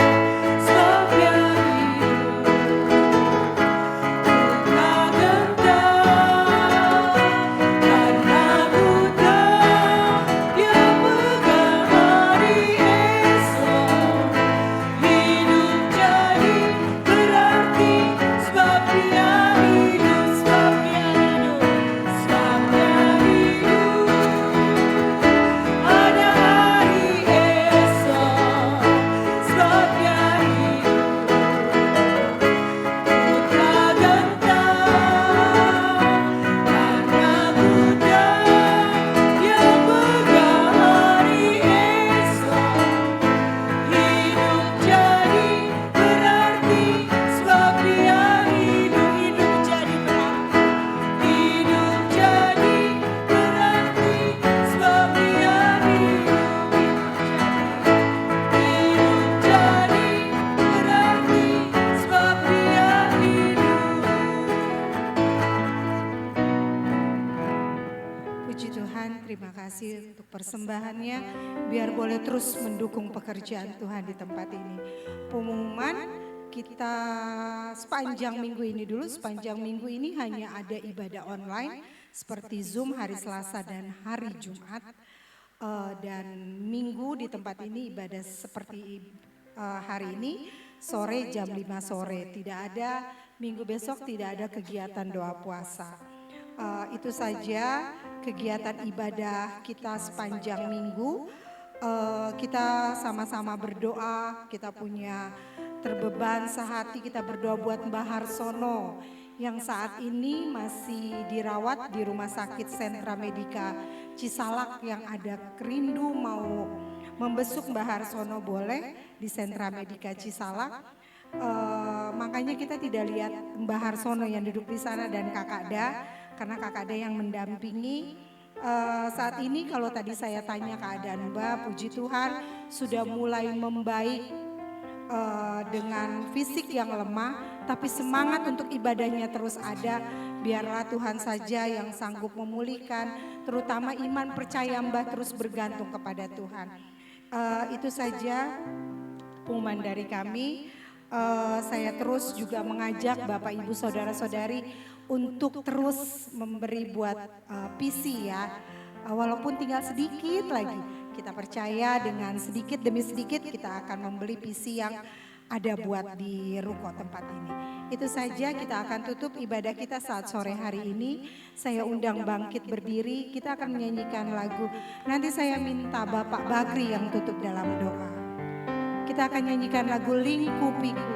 S5: sebab Dia hidup. Ku tak gentar, karena ku tahu Dia pegang hari esok. Hidup jadi berarti sebab Dia hidup, sebab Dia hidup, sebab Dia hidup. Ada hari esok, sebab Dia hidup. Ku tak gentar, karena ku tahu Dia pegang hari esok. Hidup jadi berarti sebab Dia hidup. Hidup jadi berarti, hidup jadi berarti sebab Dia hidup. Hidup jadi berarti sebab Dia hidup. Puji Tuhan, terima kasih untuk persembahannya. Biar boleh terus mendukung pekerjaan Tuhan di tempat ini. Pengumuman kita sepanjang minggu ini dulu, sepanjang minggu ini hanya ada ibadah online seperti Zoom hari Selasa dan hari Jumat. Dan minggu di tempat ini ibadah seperti hari ini sore jam 5 sore. Tidak ada, minggu besok tidak ada kegiatan doa puasa. Itu saja kegiatan ibadah kita sepanjang minggu. Kita sama-sama berdoa, kita punya terbeban sehati, kita berdoa buat Mbah Harsono yang saat ini masih dirawat di Rumah Sakit Sentra Medika Cisalak, yang ada kerindu mau membesuk Mbah Harsono boleh di Sentra Medika Cisalak. Makanya kita tidak lihat Mbah Harsono yang duduk di sana dan Kakak Da, karena Kakak Da yang mendampingi. Saat ini kalau tadi saya tanya keadaan Mbak, puji Tuhan sudah mulai membaik dengan fisik yang lemah, tapi semangat untuk ibadahnya terus ada. Biarlah Tuhan saja yang sanggup memulihkan, terutama iman percaya Mbak terus bergantung kepada Tuhan. Itu saja pengumuman dari kami. Saya terus juga mengajak Bapak Ibu Saudara-saudari untuk terus memberi buat PC ya. Walaupun tinggal sedikit lagi, kita percaya dengan sedikit demi sedikit kita akan membeli PC yang ada buat di ruko tempat ini. Itu saja, kita akan tutup ibadah kita saat sore hari ini. Saya undang bangkit berdiri, kita akan menyanyikan lagu. Nanti saya minta Bapak Bakri yang tutup dalam doa. Kita akan nyanyikan lagu Lingkupiku.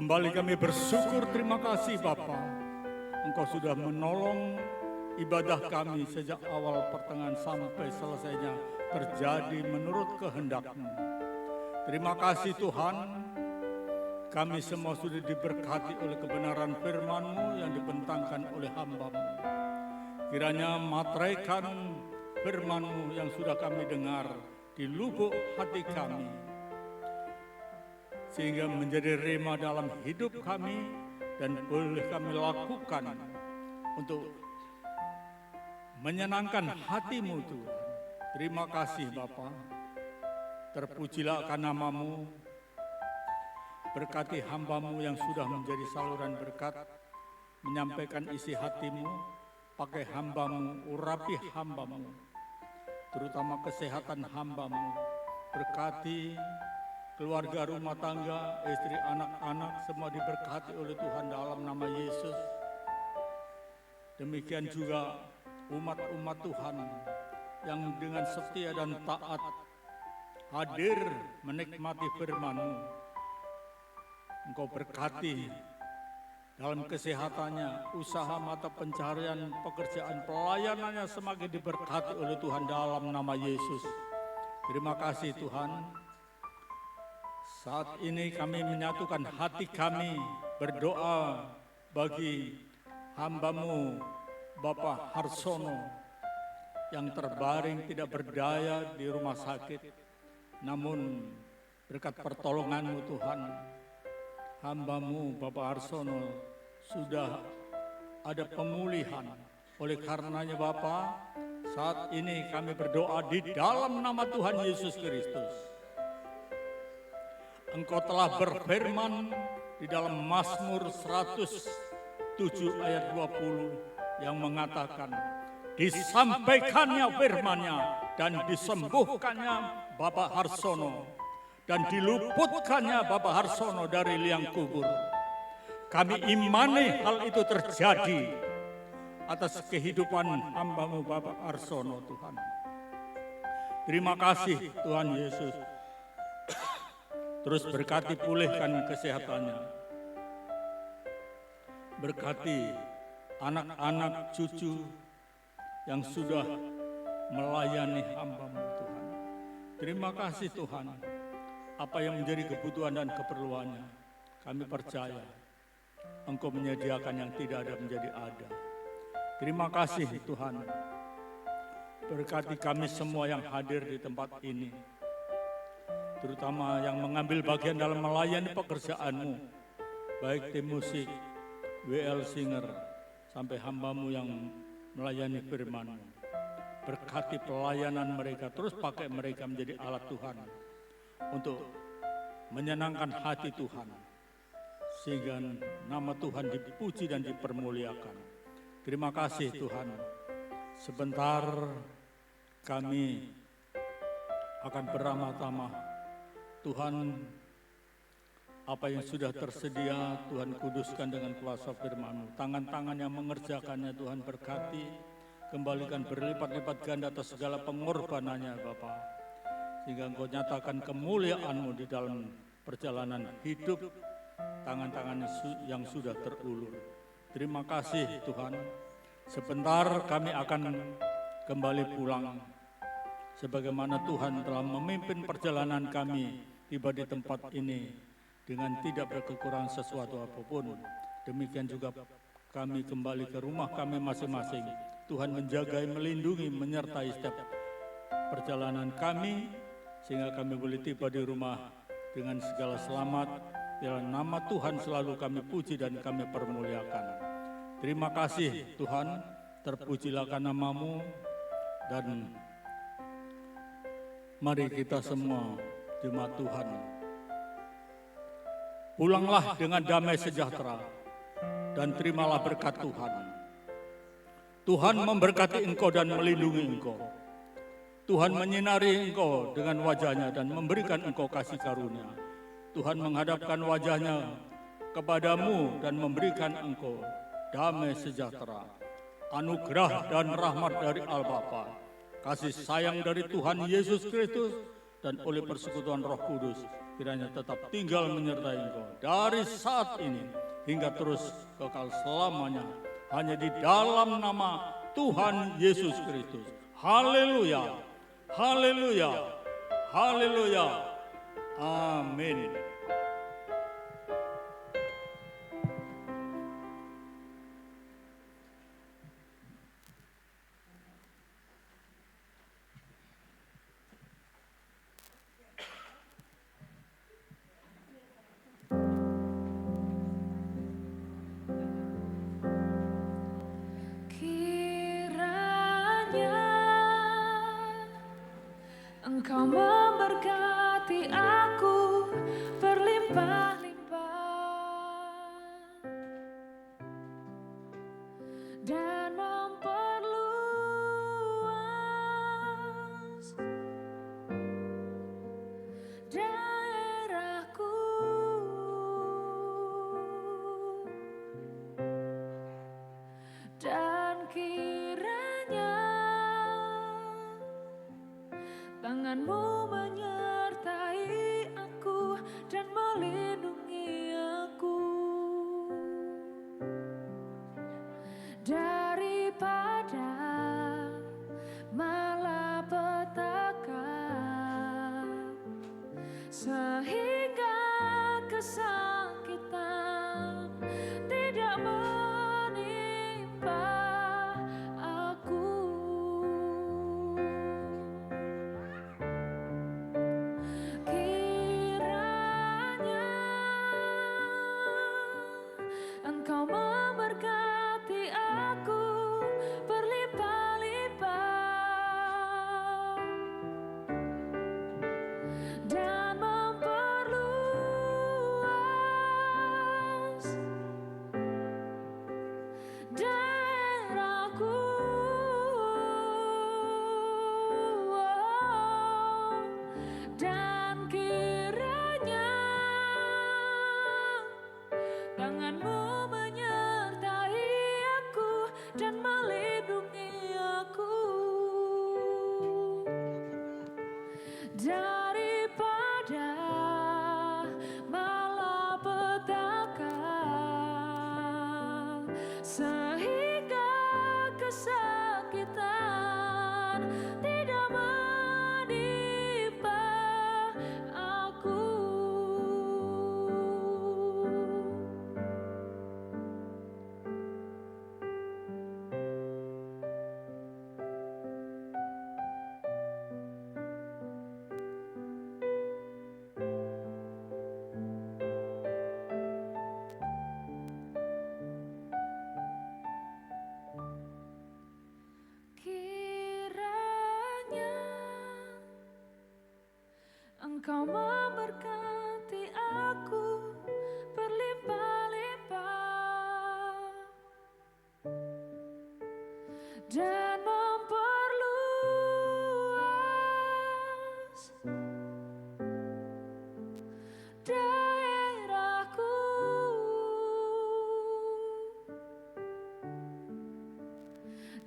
S6: Kembali kami bersyukur, terima kasih Bapa. Engkau sudah menolong ibadah kami sejak awal pertengahan sampai selesainya terjadi menurut kehendak-Mu. Terima kasih Tuhan, kami semua sudah diberkati oleh kebenaran firman-Mu yang dibentangkan oleh hamba-Mu. Kiranya materaikan firman-Mu yang sudah kami dengar di lubuk hati kami, sehingga menjadi rema dalam hidup kami dan boleh kami lakukan untuk menyenangkan hati-Mu Tuhan. Terima kasih Bapa. Terpujilah akan nama-Mu. Berkati hamba-Mu yang sudah menjadi saluran berkat, menyampaikan isi hati-Mu, pakai hamba-Mu, urapi hamba-Mu, terutama kesehatan hamba-Mu. Berkati keluarga, rumah tangga, istri, anak-anak, semua diberkati oleh Tuhan dalam nama Yesus. Demikian juga umat-umat Tuhan yang dengan setia dan taat hadir menikmati firman-Mu. Engkau berkati dalam kesehatannya, usaha mata pencaharian, pekerjaan, pelayanannya semakin diberkati oleh Tuhan dalam nama Yesus. Terima kasih Tuhan. Saat ini kami menyatukan hati kami berdoa bagi hamba-Mu Bapak Harsono yang terbaring tidak berdaya di rumah sakit. Namun berkat pertolongan-Mu Tuhan, hamba-Mu Bapak Harsono sudah ada pemulihan. Oleh karenanya Bapak, saat ini kami berdoa di dalam nama Tuhan Yesus Kristus. Engkau telah berfirman di dalam Mazmur 107 ayat 20 yang mengatakan, disampaikannya firman-Nya dan disembuhkannya Bapak Harsono dan diluputkannya Bapak Harsono dari liang kubur. Kami imani hal itu terjadi atas kehidupan hamba-Mu Bapak Harsono Tuhan. Terima kasih Tuhan Yesus. Terus berkati, pulihkan kesehatannya. Berkati anak-anak cucu yang sudah melayani hamba-Mu Tuhan. Terima kasih Tuhan. Apa yang menjadi kebutuhan dan keperluannya, kami percaya Engkau menyediakan yang tidak ada menjadi ada. Terima kasih Tuhan. Berkati kami semua yang hadir di tempat ini, terutama yang mengambil bagian dalam melayani pekerjaan-Mu, baik tim musik, WL Singer, sampai hamba-Mu yang melayani firman-Mu. Berkati pelayanan mereka, terus pakai mereka menjadi alat Tuhan untuk menyenangkan hati Tuhan, sehingga nama Tuhan dipuji dan dipermuliakan. Terima kasih Tuhan. Sebentar kami akan beramah-tamah. Tuhan, apa yang sudah tersedia Tuhan kuduskan dengan kuasa firman-Mu. Tangan-tangan yang mengerjakannya Tuhan berkati, kembalikan berlipat-lipat ganda atas segala pengorbanannya Bapa. Sehingga Engkau nyatakan kemuliaan-Mu di dalam perjalanan hidup tangan-tangan yang sudah terulur. Terima kasih Tuhan. Sebentar kami akan kembali pulang. Sebagaimana Tuhan telah memimpin perjalanan kami tiba di tempat ini dengan tidak berkekurangan sesuatu apapun. Demikian juga kami kembali ke rumah kami masing-masing. Tuhan menjaga, melindungi, menyertai setiap perjalanan kami, sehingga kami boleh tiba di rumah dengan segala selamat. Dalam nama Tuhan selalu kami puji dan kami permuliakan. Terima kasih Tuhan, terpujilah nama-Mu, dan mari kita semua jemaat Tuhan, pulanglah dengan damai sejahtera dan terimalah berkat Tuhan. Tuhan memberkati engkau dan melindungi engkau. Tuhan menyinari engkau dengan wajah-Nya dan memberikan engkau kasih karunia. Tuhan menghadapkan wajah-Nya kepadamu dan memberikan engkau damai sejahtera, anugerah dan rahmat dari Allah Bapa, kasih sayang dari Tuhan Yesus Kristus, dan oleh persekutuan Roh Kudus kiranya tetap tinggal menyertai engkau dari saat ini hingga terus kekal selamanya, hanya di dalam nama Tuhan Yesus Kristus. Haleluya, haleluya, haleluya, amin.
S7: Engkau memberkati aku berlimpah-limpah dan memperluas daerahku, dan kiranya tanganmu menyertai aku dan melindungi aku daripada malapetaka, sehingga kesakitan tidak menimpa aku. Kiranya Engkau memberkati aku berlimpah-limpah dan memperluas daerahku, dan kiranya tanganmu menyertai aku dan melindungi aku daripada malapetaka, sehingga kesakitan tidak menimpa aku. Kiranya Engkau memberkati aku berlimpah-limpah dan memperluas daerahku,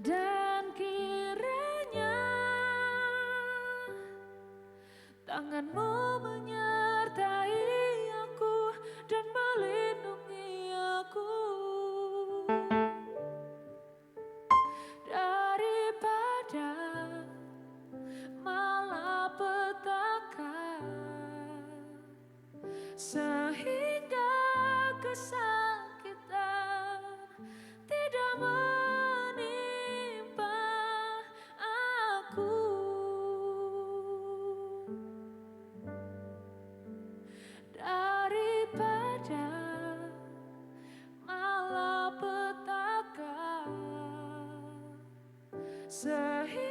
S7: dan kiranya tanganmu menyertai aku dan melindungi aku daripada malapetaka, sehingga kesakitan tidak menimpa aku. Daripada malapetaka, sehingga